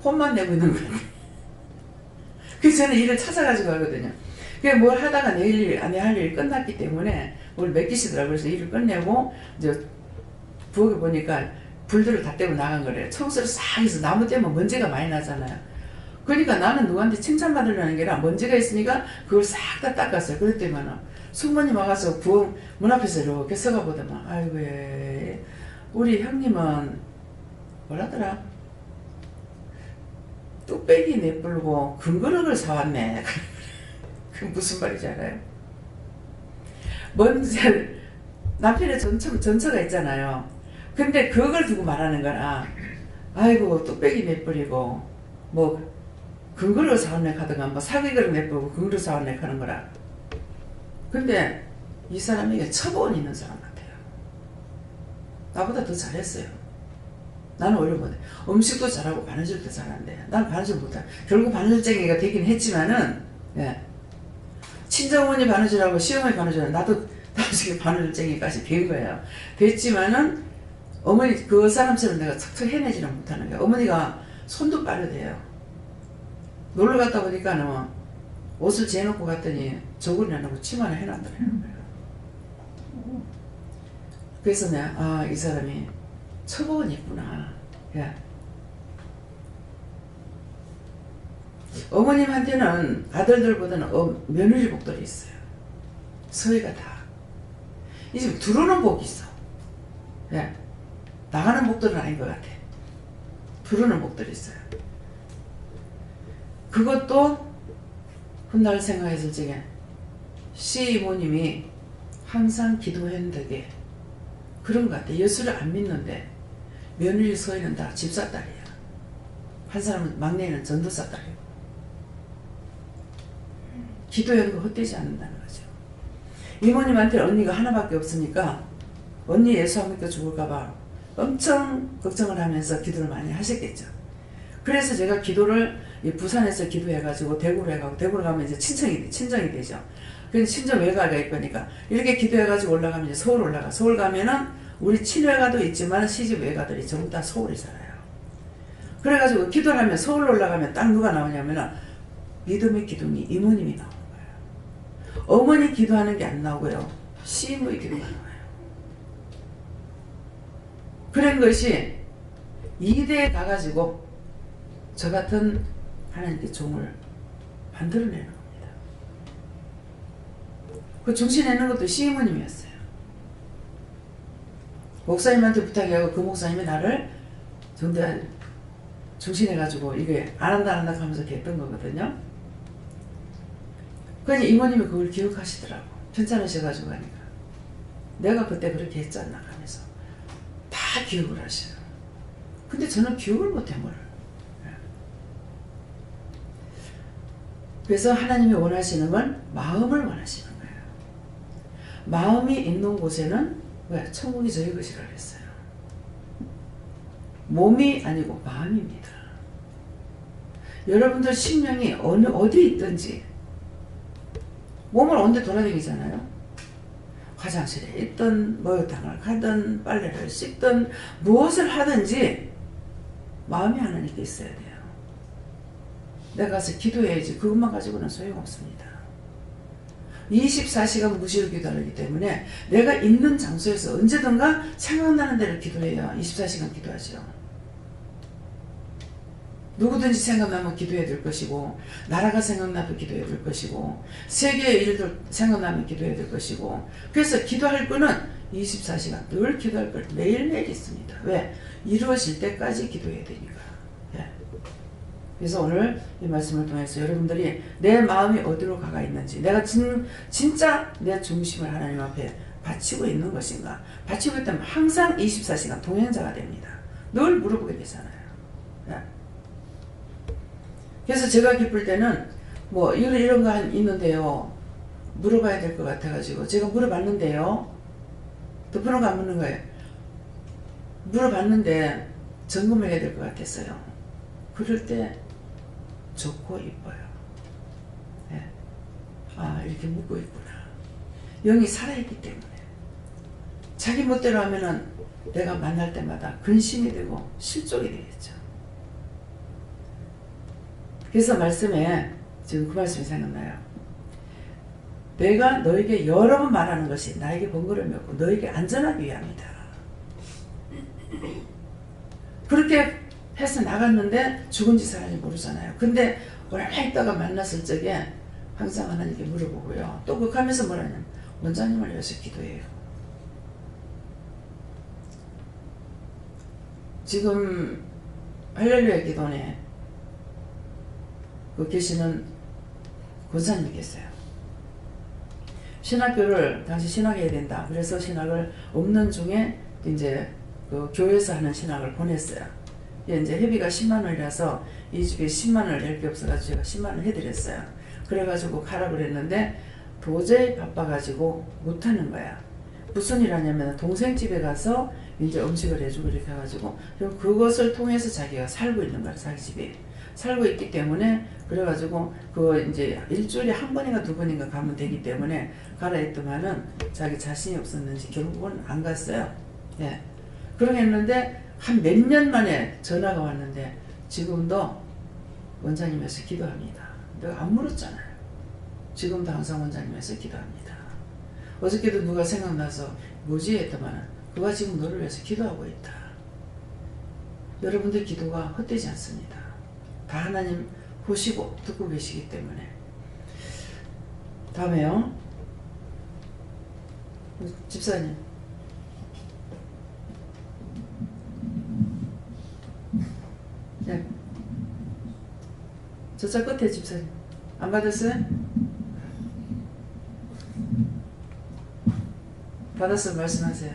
혼만 내고 있는 거예요. 그래서 저는 일을 찾아가지고 하거든요. 그래서 뭘 하다가 내 할 일이 끝났기 때문에 뭘 맡기시더라고요. 그래서 일을 끝내고 이제 부엌에 보니까 불들을 다 떼고 나간 거래요. 청소를 싹 해서 나무 떼면 먼지가 많이 나잖아요. 그러니까 나는 누구한테 칭찬받으려는 게 아니라 먼지가 있으니까 그걸 싹 다 닦았어요. 그랬더니만 숙모님 와가서 부엌 문 앞에서 이렇게 서가 보더만 아이고 우리 형님은 뭐라더라? 뚝배기 내불고 금그릇을 사왔네. 그 무슨 말인지 알아요? 남편의 전처가 있잖아요. 근데 그걸 두고 말하는 거라 아이고 뚝배기 내뿌리고 뭐 금그릇 사왔네 하다가 뭐 사귀그릇 내뿌리고 금그릇 사왔네 하는 거라. 근데 이 사람에게 처본 있는 사람 같아요. 나보다 더 잘했어요. 나는 오히려 못해. 음식도 잘하고 바느질도 잘하는데 난 바느질 못해. 결국 바느질쟁이가 되긴 했지만은 친정어머니 바느질하고 시어머니 바느질하고 나도 나중에 바느질쟁이까지 된 거예요. 됐지만은 어머니 그 사람처럼 내가 척척 해내지는 못하는 거예요. 어머니가 손도 빠르대요. 놀러 갔다 보니까는 옷을 재놓고 갔더니 저고리는 안 하고 치마를 해놨더라는 거예요. 그래서 내가 이 사람이 처복은 있구나. 어머님한테는 아들들보다는 며느리 복들이 있어요. 서희가 다. 이 집 들어오는 복이 있어. 나가는 복들은 아닌 것 같아. 들어오는 복들이 있어요. 그것도 훗날 생각했을 적에 시이모님이 항상 기도했는데 그런 것 같아. 예수를 안 믿는데 며느리 서희는 다 집사딸이야. 한 사람은 막내는 전도사 딸이고. 기도하는 거 헛되지 않는다는 거죠. 이모님한테 언니가 하나밖에 없으니까 언니 예수 안 믿고 죽을까봐 엄청 걱정을 하면서 기도를 많이 하셨겠죠. 그래서 제가 기도를 부산에서 기도해가지고 대구로 해가고, 대구로 가면 이제 친정이 되죠. 그래서 친정 외가가 있거니까 이렇게 기도해가지고 올라가면 이제 서울 올라가. 서울 가면은 우리 친외가도 있지만 시집 외가들이 전부 다 서울에 살아요. 그래가지고 기도를 하면 서울 올라가면 딱 누가 나오냐면은 믿음의 기둥이 이모님이 나오는 거예요. 어머니 기도하는 게 안 나오고요. 시인의 기도가 나와요. 그런 것이 이대에 가가지고 저 같은 하나님께 종을 만들어내는 겁니다. 그 중심내는 것도 시이모님이었어요. 목사님한테 부탁해가지고 그 목사님이 나를 정말 중심해가지고 이게 안 한다 하면서 이렇게 했던 거거든요. 그러니 이모님이 그걸 기억하시더라고. 편찮으셔가지고 하니까. 내가 그때 그렇게 했잖아 하면서 다 기억을 하셔요. 근데 저는 기억을 못해 뭘. 그래서 하나님이 원하시는 건 마음을 원하시는 거예요. 마음이 있는 곳에는 왜? 천국이 저희 것이라 그랬어요. 몸이 아니고 마음입니다. 여러분들 심령이 어디 있든지 몸을 온데 돌아다니잖아요. 화장실에 있든 목욕탕을 가든 빨래를 씻든 무엇을 하든지 마음이 하나님께 있어야 돼요. 내가 가서 기도해야지 그것만 가지고는 소용없습니다. 24시간 무시로 기도하기 때문에 내가 있는 장소에서 언제든가 생각나는 대로 기도해야 24시간 기도하죠. 누구든지 생각나면 기도해야 될 것이고, 나라가 생각나도 기도해야 될 것이고, 세계의 일들 생각나면 기도해야 될 것이고, 그래서 기도할 거는 24시간 늘 기도할 걸 매일매일 있습니다. 왜? 이루어질 때까지 기도해야 되니까. 예. 그래서 오늘 이 말씀을 통해서 여러분들이 내 마음이 어디로 가가 있는지, 내가 진짜 내 중심을 하나님 앞에 바치고 있는 것인가, 바치고 있다면 항상 24시간 동행자가 됩니다. 늘 물어보게 되잖아요. 예. 그래서 제가 기쁠 때는 뭐 이런 거 있는데요, 물어봐야 될 것 같아가지고 제가 물어봤는데요, 덮어놓은 거 안 묻는 거예요. 물어봤는데 점검을 해야 될 것 같았어요. 그럴 때 좋고 이뻐요. 예. 아, 이렇게 묻고 있구나. 영이 살아있기 때문에. 자기 멋대로 하면은 내가 만날 때마다 근심이 되고 실족이 되겠죠. 그래서 말씀에 지금 그 말씀이 생각나요. 내가 너에게 여러 번 말하는 것이 나에게 번거로움이 없고 너에게 안전하기 위함이다. 그렇게 해서 나갔는데 죽은지 살았는지 모르잖아요. 근데 얼마 있다가 만났을 적에 항상 하나님께 물어보고요. 또 그 가면서 뭐라냐면 원장님을 위해서 기도해요. 지금 할렐루야 기도원에 그 계시는 권사님이 계세요. 신학교를 당시 신학해야 된다. 그래서 신학을 없는 중에 이제 그 교회에서 하는 신학을 보냈어요. 이제 회비가 10만 원이라서 이 집에 10만 원을 낼 게 없어가지고 제가 10만 원 해드렸어요. 그래가지고 가라 그랬는데 도저히 바빠가지고 못하는 거야. 무슨 일 하냐면 동생 집에 가서 이제 음식을 해주고 이렇게 해가지고 그것을 통해서 자기가 살고 있는 거야. 자기 집에 살고 있기 때문에 그래가지고 그 이제 일주일에 한 번인가 두 번인가 가면 되기 때문에 가라 했더만은 자기 자신이 없었는지 결국은 안 갔어요. 예. 그러겠는데 한 몇 년 만에 전화가 왔는데 지금도 원장님에서 기도합니다. 내가 안 물었잖아요. 지금도 항상 원장님에서 기도합니다. 어저께도 누가 생각나서 뭐지 했더만 그가 지금 너를 위해서 기도하고 있다. 여러분들 기도가 헛되지 않습니다. 다 하나님 보시고 듣고 계시기 때문에. 다음에요. 집사님. 네. 저쪽 끝에 집사님. 안 받았어요? 받았으면 말씀하세요.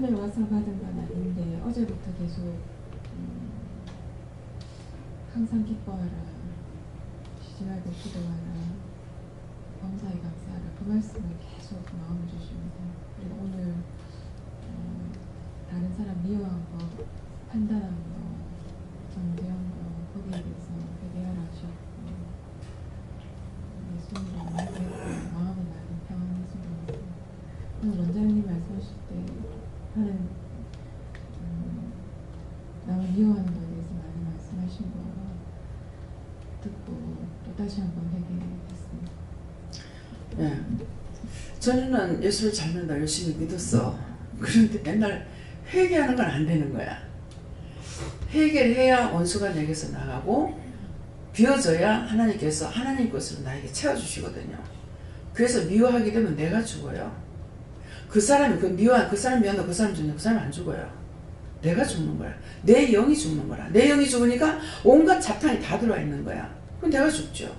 오늘 와서 받은 건 아닌데 어제부터 계속 항상 기뻐하라, 쉬지 말고 기도하라, 범사에 감사하라, 그 말씀을 계속 마음을 주십니다. 그리고 오늘 다른 사람 미워한 거, 판단한 거, 정죄한 거, 거기에 대해서 회개하라 하셨고, 예수님을 만나고 마음은 많이 평안해지고, 오늘 원장님 말씀하실 때 하는 남을 미워하는 것에 대해서 많이 말씀하신 거 듣고 또 다시 한번 회개했습니다. 예. 저는 예수를 잘 믿는다 열심히 믿었어. 그런데 맨날 회개하는 건 안 되는 거야. 회개를 해야 원수가 내게서 나가고 비워져야 하나님께서 하나님 것으로 나에게 채워주시거든요. 그래서 미워하게 되면 내가 죽어요. 그 사람이 그 사람 미워한다 그 사람 죽냐, 그 사람 안 죽어요. 내가 죽는 거야. 내 영이 죽는 거라. 내 영이 죽으니까 온갖 잡탕이 다 들어와 있는 거야. 그럼 내가 죽죠.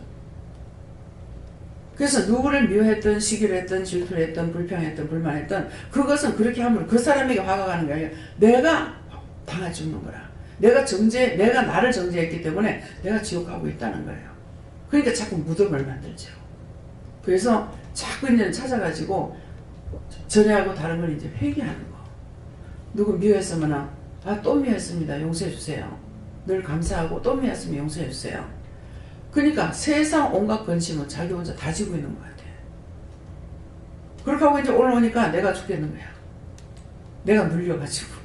그래서 누구를 미워했던, 시기를 했던, 질투를 했던, 불평했던, 불만했던, 그것은 그렇게 하면 그 사람에게 화가 가는 게 아니라 내가 당해 죽는 거라. 내가 나를 정죄했기 때문에 내가 지옥 가고 있다는 거예요. 그러니까 자꾸 무덤을 만들죠. 그래서 자꾸 이제 찾아가지고 전에하고 다른 건 이제 회개하는 거. 누구 미워했으면 또 미워했습니다. 용서해 주세요. 늘 감사하고 또 미워했으면 용서해 주세요. 그러니까 세상 온갖 근심은 자기 혼자 다 지고 있는 것 같아. 그렇게 하고 이제 오늘 오니까 내가 죽겠는 거야. 내가 눌려가지고.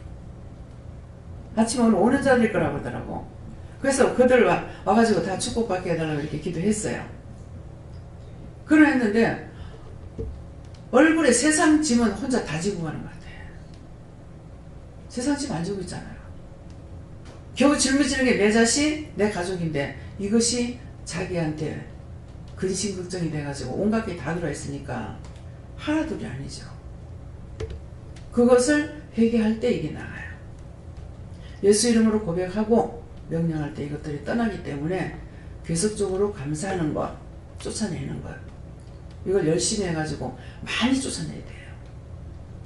아침에 오늘 오는 자들 거라고 하더라고. 그래서 그들 와가지고 다 축복받게 해달라고 이렇게 기도했어요. 그러했는데 얼굴에 세상 짐은 혼자 다 지고 가는 것 같아. 세상 짐 안 지고 있잖아요. 겨우 짊어지는 게 내 자식, 내 가족인데 이것이 자기한테 근심 걱정이 돼가지고 온갖 게 다 들어있으니까 하나둘이 아니죠. 그것을 회개할 때 이게 나가요. 예수 이름으로 고백하고 명령할 때 이것들이 떠나기 때문에 계속적으로 감사하는 것, 쫓아내는 것, 이걸 열심히 해가지고 많이 쫓아내야 돼요.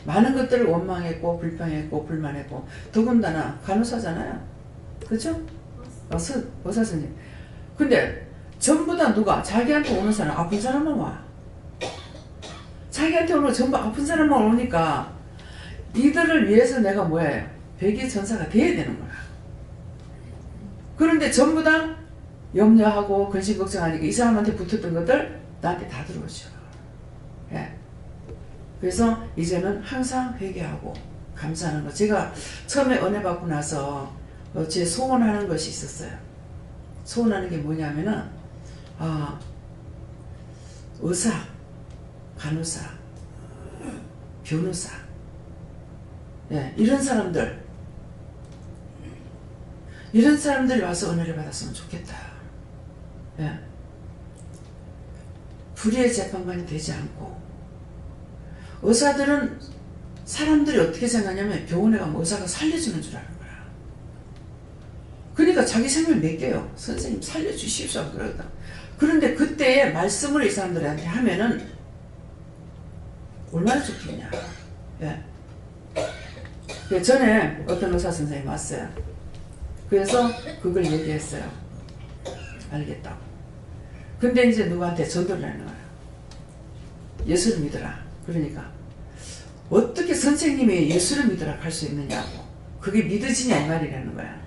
많은 것들을 원망했고 불평했고 불만했고, 더군다나 간호사잖아요. 그렇죠? 의사 선생님. 근데 전부 다 누가? 자기한테 오는 사람, 아픈 사람만 와. 자기한테 오는 전부 아픈 사람만 오니까 이들을 위해서 내가 뭐예요? 백의 전사가 돼야 되는 거야. 그런데 전부 다 염려하고 근심 걱정하니까 이 사람한테 붙었던 것들 나한테 다 들어오죠. 예. 그래서 이제는 항상 회개하고 감사하는 거. 제가 처음에 은혜 받고 나서 제 소원하는 것이 있었어요. 소원하는 게 뭐냐면은 의사, 간호사, 변호사, 예, 이런 사람들이 와서 은혜를 받았으면 좋겠다. 예. 불의의 재판관이 되지 않고, 의사들은 사람들이 어떻게 생각하냐면 병원에 가면 의사가 살려주는 줄 아는 거야. 그러니까 자기 생명을 맡겨요. 선생님 살려주십시오 그러거든. 그런데 그때의 말씀을 이 사람들한테 하면은 얼마나 좋겠냐. 예. 전에 어떤 의사 선생님이 왔어요. 그래서 그걸 얘기했어요. 알겠다고. 근데 이제 누구한테 전도를 하는 거예요. 예수를 믿어라. 그러니까 어떻게 선생님이 예수를 믿으라 할 수 있느냐고. 그게 믿어지냐 이 말이라는 거야.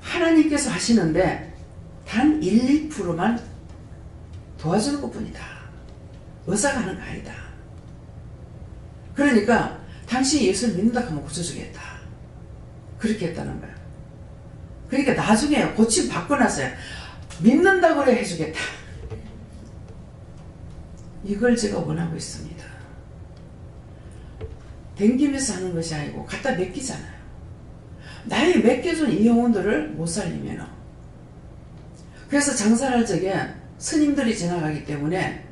하나님께서 하시는데 단 1, 2%만 도와주는 것뿐이다. 의사가 하는 거 아니다. 그러니까 당신이 예수를 믿는다 하면 고쳐주겠다. 그렇게 했다는 거야. 그러니까 나중에 고침 받고 나서야 믿는다고 그래 해주겠다. 이걸 제가 원하고 있습니다. 댕기면서 하는 것이 아니고 갖다 맡기잖아요. 나의 맡겨준 이 영혼들을 못 살리면. 그래서 장사할 적에 스님들이 지나가기 때문에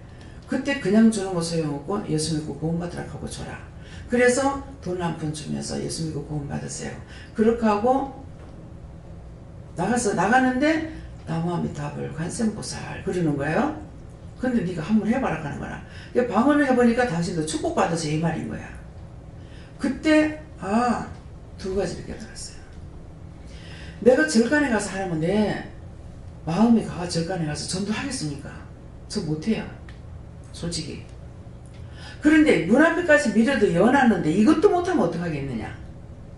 그때 그냥 주는 거 소용없고 예수 믿고 구원받으라 하고 줘라. 그래서 돈 한 푼 주면서 예수 믿고 구원받으세요. 그렇게 하고 나가는데 나무아미타불 관세음보살 그러는 거예요. 근데 네가 한번 해봐라 하는 거라. 방언을 해보니까 당신도 축복받으세요 이 말인 거야. 그때 두 가지를 깨달았어요. 내가 절간에 가서 하려면 내 마음이 가가 절간에 가서 전도하겠습니까? 저 못해요. 솔직히. 그런데 문 앞에까지 밀어도 연하는데 이것도 못하면 어떡하겠느냐.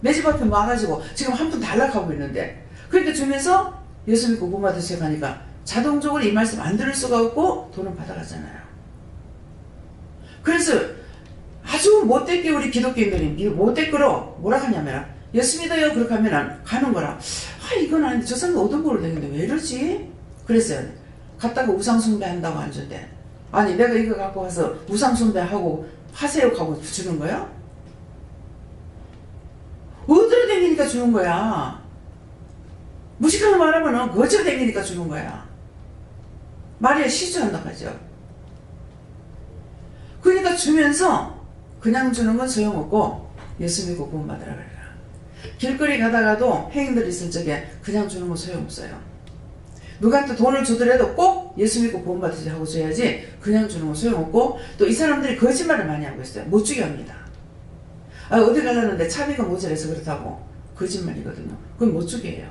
내 집 앞에 와가지고 지금 한 푼 달락하고 있는데, 그러니까 주면서 예수 믿고 구원 받으세요 하니까 자동적으로 이 말씀 안 들을 수가 없고 돈은 받아가잖아요. 그래서 아주 못되게 우리 기독교인들이 못되게로 뭐라 하냐면 예수 믿어요 그렇게 하면 가는 거라. 이건 아닌데 저 사람 얻은 걸로 되는데 왜 이러지? 그랬어요. 갔다가 우상숭배 한다고 앉은데, 아니 내가 이거 갖고 가서 우상숭배하고 하세요 하고 주는 거야? 어디로 댕기니까 주는 거야. 무식하게 말하면 거지로 댕기니까 주는 거야. 말에 시주한다고 하죠. 그러니까 주면서 그냥 주는 건 소용없고 예수 믿고 구원 받으라 그래라. 길거리 가다가도 행인들 있을 적에 그냥 주는 건 소용없어요. 누구한테 돈을 주더라도 꼭 예수 믿고 구원 받으세요 하고 줘야지, 그냥 주는 건 소용없고, 또 이 사람들이 거짓말을 많이 하고 있어요. 못 주게 합니다. 어디 가려는데 차비가 모자라서 그렇다고. 거짓말이거든요. 그건 못 주게 해요.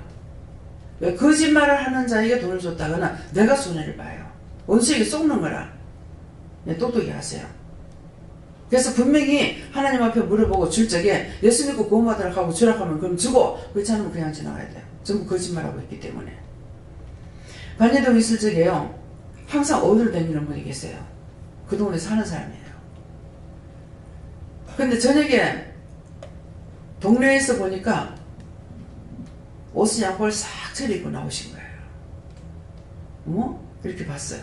왜? 거짓말을 하는 자에게 돈을 줬다거나 내가 손해를 봐요. 원수에게 속는 거라. 똑똑히 하세요. 그래서 분명히 하나님 앞에 물어보고 줄 적에 예수 믿고 구원 받으라고 하고 주라고 하면 그럼 주고, 그렇지 않으면 그냥 지나가야 돼요. 전부 거짓말하고 있기 때문에. 반야동 있을 적에요, 항상 어디로 다니는 분이 계세요. 그 동네 사는 사람이에요. 근데 저녁에 동네에서 보니까 옷을 양복을 싹 차려입고 나오신 거예요. 어머? 이렇게 봤어요.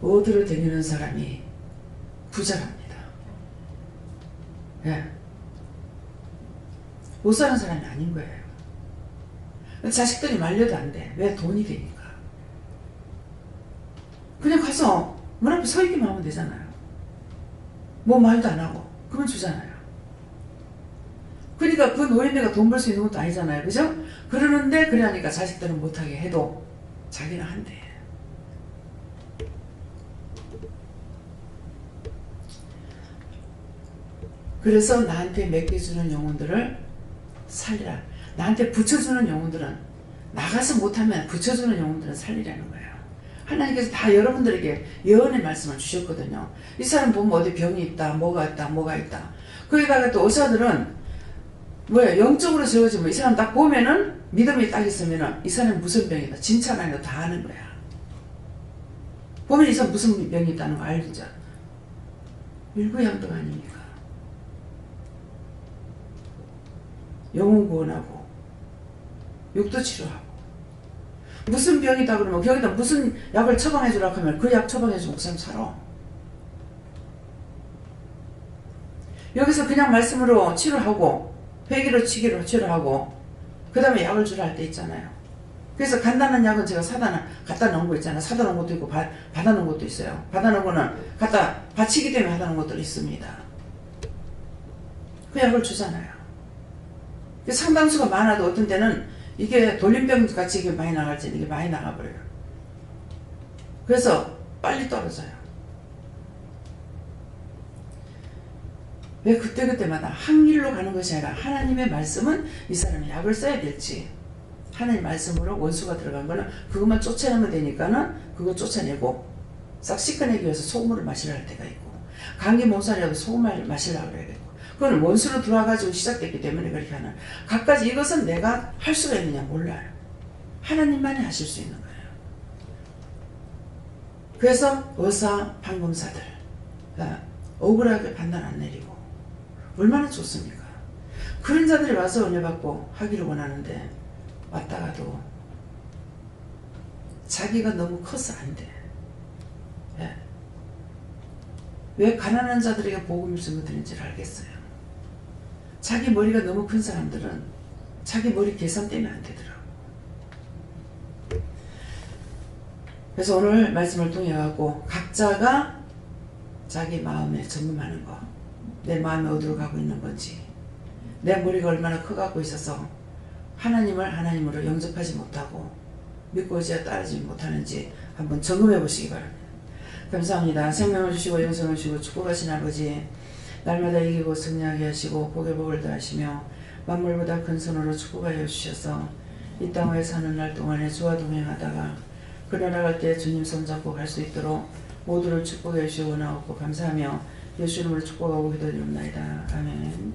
어디로 다니는 사람이 부자랍니다. 예. 못 사는 사람이 아닌 거예요. 자식들이 말려도 안 돼. 왜? 돈이 되니까. 그냥 가서 문 앞에 서 있기만 하면 되잖아요. 뭐 말도 안 하고. 그러면 주잖아요. 그러니까 그 노인네가 돈 벌 수 있는 것도 아니잖아요. 그죠? 그러는데 그러니까 자식들은 못하게 해도 자기는 한대. 그래서 나한테 맡겨주는 영혼들을 살리라. 나한테 붙여주는 영혼들은, 나가서 못하면 붙여주는 영혼들은 살리라는 거예요. 하나님께서 다 여러분들에게 예언의 말씀을 주셨거든요. 이 사람 보면 어디 병이 있다, 뭐가 있다, 뭐가 있다. 거기다가 또 의사들은 왜 영적으로 세워지면 이 사람 딱 보면은 믿음이 딱 있으면은 이 사람이 무슨 병이다, 진짜가 아니라 다 아는 거야. 보면 이 사람 무슨 병이 있다는 거 알죠. 일구양등 아닙니까? 영혼 구원하고 육도 치료하고, 무슨 병이다 그러면 거기다 무슨 약을 처방해 주라고 하면 그 약 처방해 주면 그 사람 살아. 여기서 그냥 말씀으로 치료하고 회기로 치기로 치료하고 그 다음에 약을 주라 할 때 있잖아요. 그래서 간단한 약은 제가 갖다 놓은 거 있잖아요. 사다 놓은 것도 있고 받아 놓은 것도 있어요. 받아 놓은 거는 갖다 바치기 때문에 받아 놓은 것도 있습니다. 그 약을 주잖아요. 상당수가 많아도 어떤 때는 이게 돌림병 같이 이게 많이 나갈 때는 이게 많이 나가버려요. 그래서 빨리 떨어져요. 왜 그때그때마다 한 길로 가는 것이 아니라 하나님의 말씀은 이 사람이 약을 써야 될지, 하나님 말씀으로 원수가 들어간 거는 그것만 쫓아내면 되니까는 그거 쫓아내고 싹 씻어내기 위해서 소금물을 마시라 할 때가 있고, 감기 몸살이라도 소금을 마시라고 그래야 되고, 그건 원수로 들어와가지고 시작됐기 때문에 그렇게 하는, 각가지 이것은 내가 할 수가 있느냐 몰라요. 하나님만이 하실 수 있는 거예요. 그래서 의사, 판검사들 억울하게 판단 안 내리고 얼마나 좋습니까? 그런 자들이 와서 은혜 받고 하기를 원하는데 왔다가도 자기가 너무 커서 안 돼. 예. 왜 가난한 자들에게 복음을 전해드리는지를 알겠어요. 자기 머리가 너무 큰 사람들은 자기 머리 계산 때문에 안 되더라고. 그래서 오늘 말씀을 통해 갖고 각자가 자기 마음에 점검하는 거, 내 마음이 어디로 가고 있는 건지, 내 머리가 얼마나 커갖고 있어서 하나님을 하나님으로 영접하지 못하고 믿고 이제 따르지 못하는지 한번 점검해 보시기 바랍니다. 감사합니다. 생명을 주시고 영생을 주시고 축복하신 아버지, 날마다 이기고 승리하게 하시고 복의 복을 더하시며 만물보다 큰 손으로 축복하여 주셔서 이 땅에 사는 날 동안에 주와 동행하다가 그려 나갈 때 주님 손잡고 갈 수 있도록 모두를 축복해 주시고 원하옵고 감사하며 예수 이름으로 축복하고 기도드립니다. 아멘.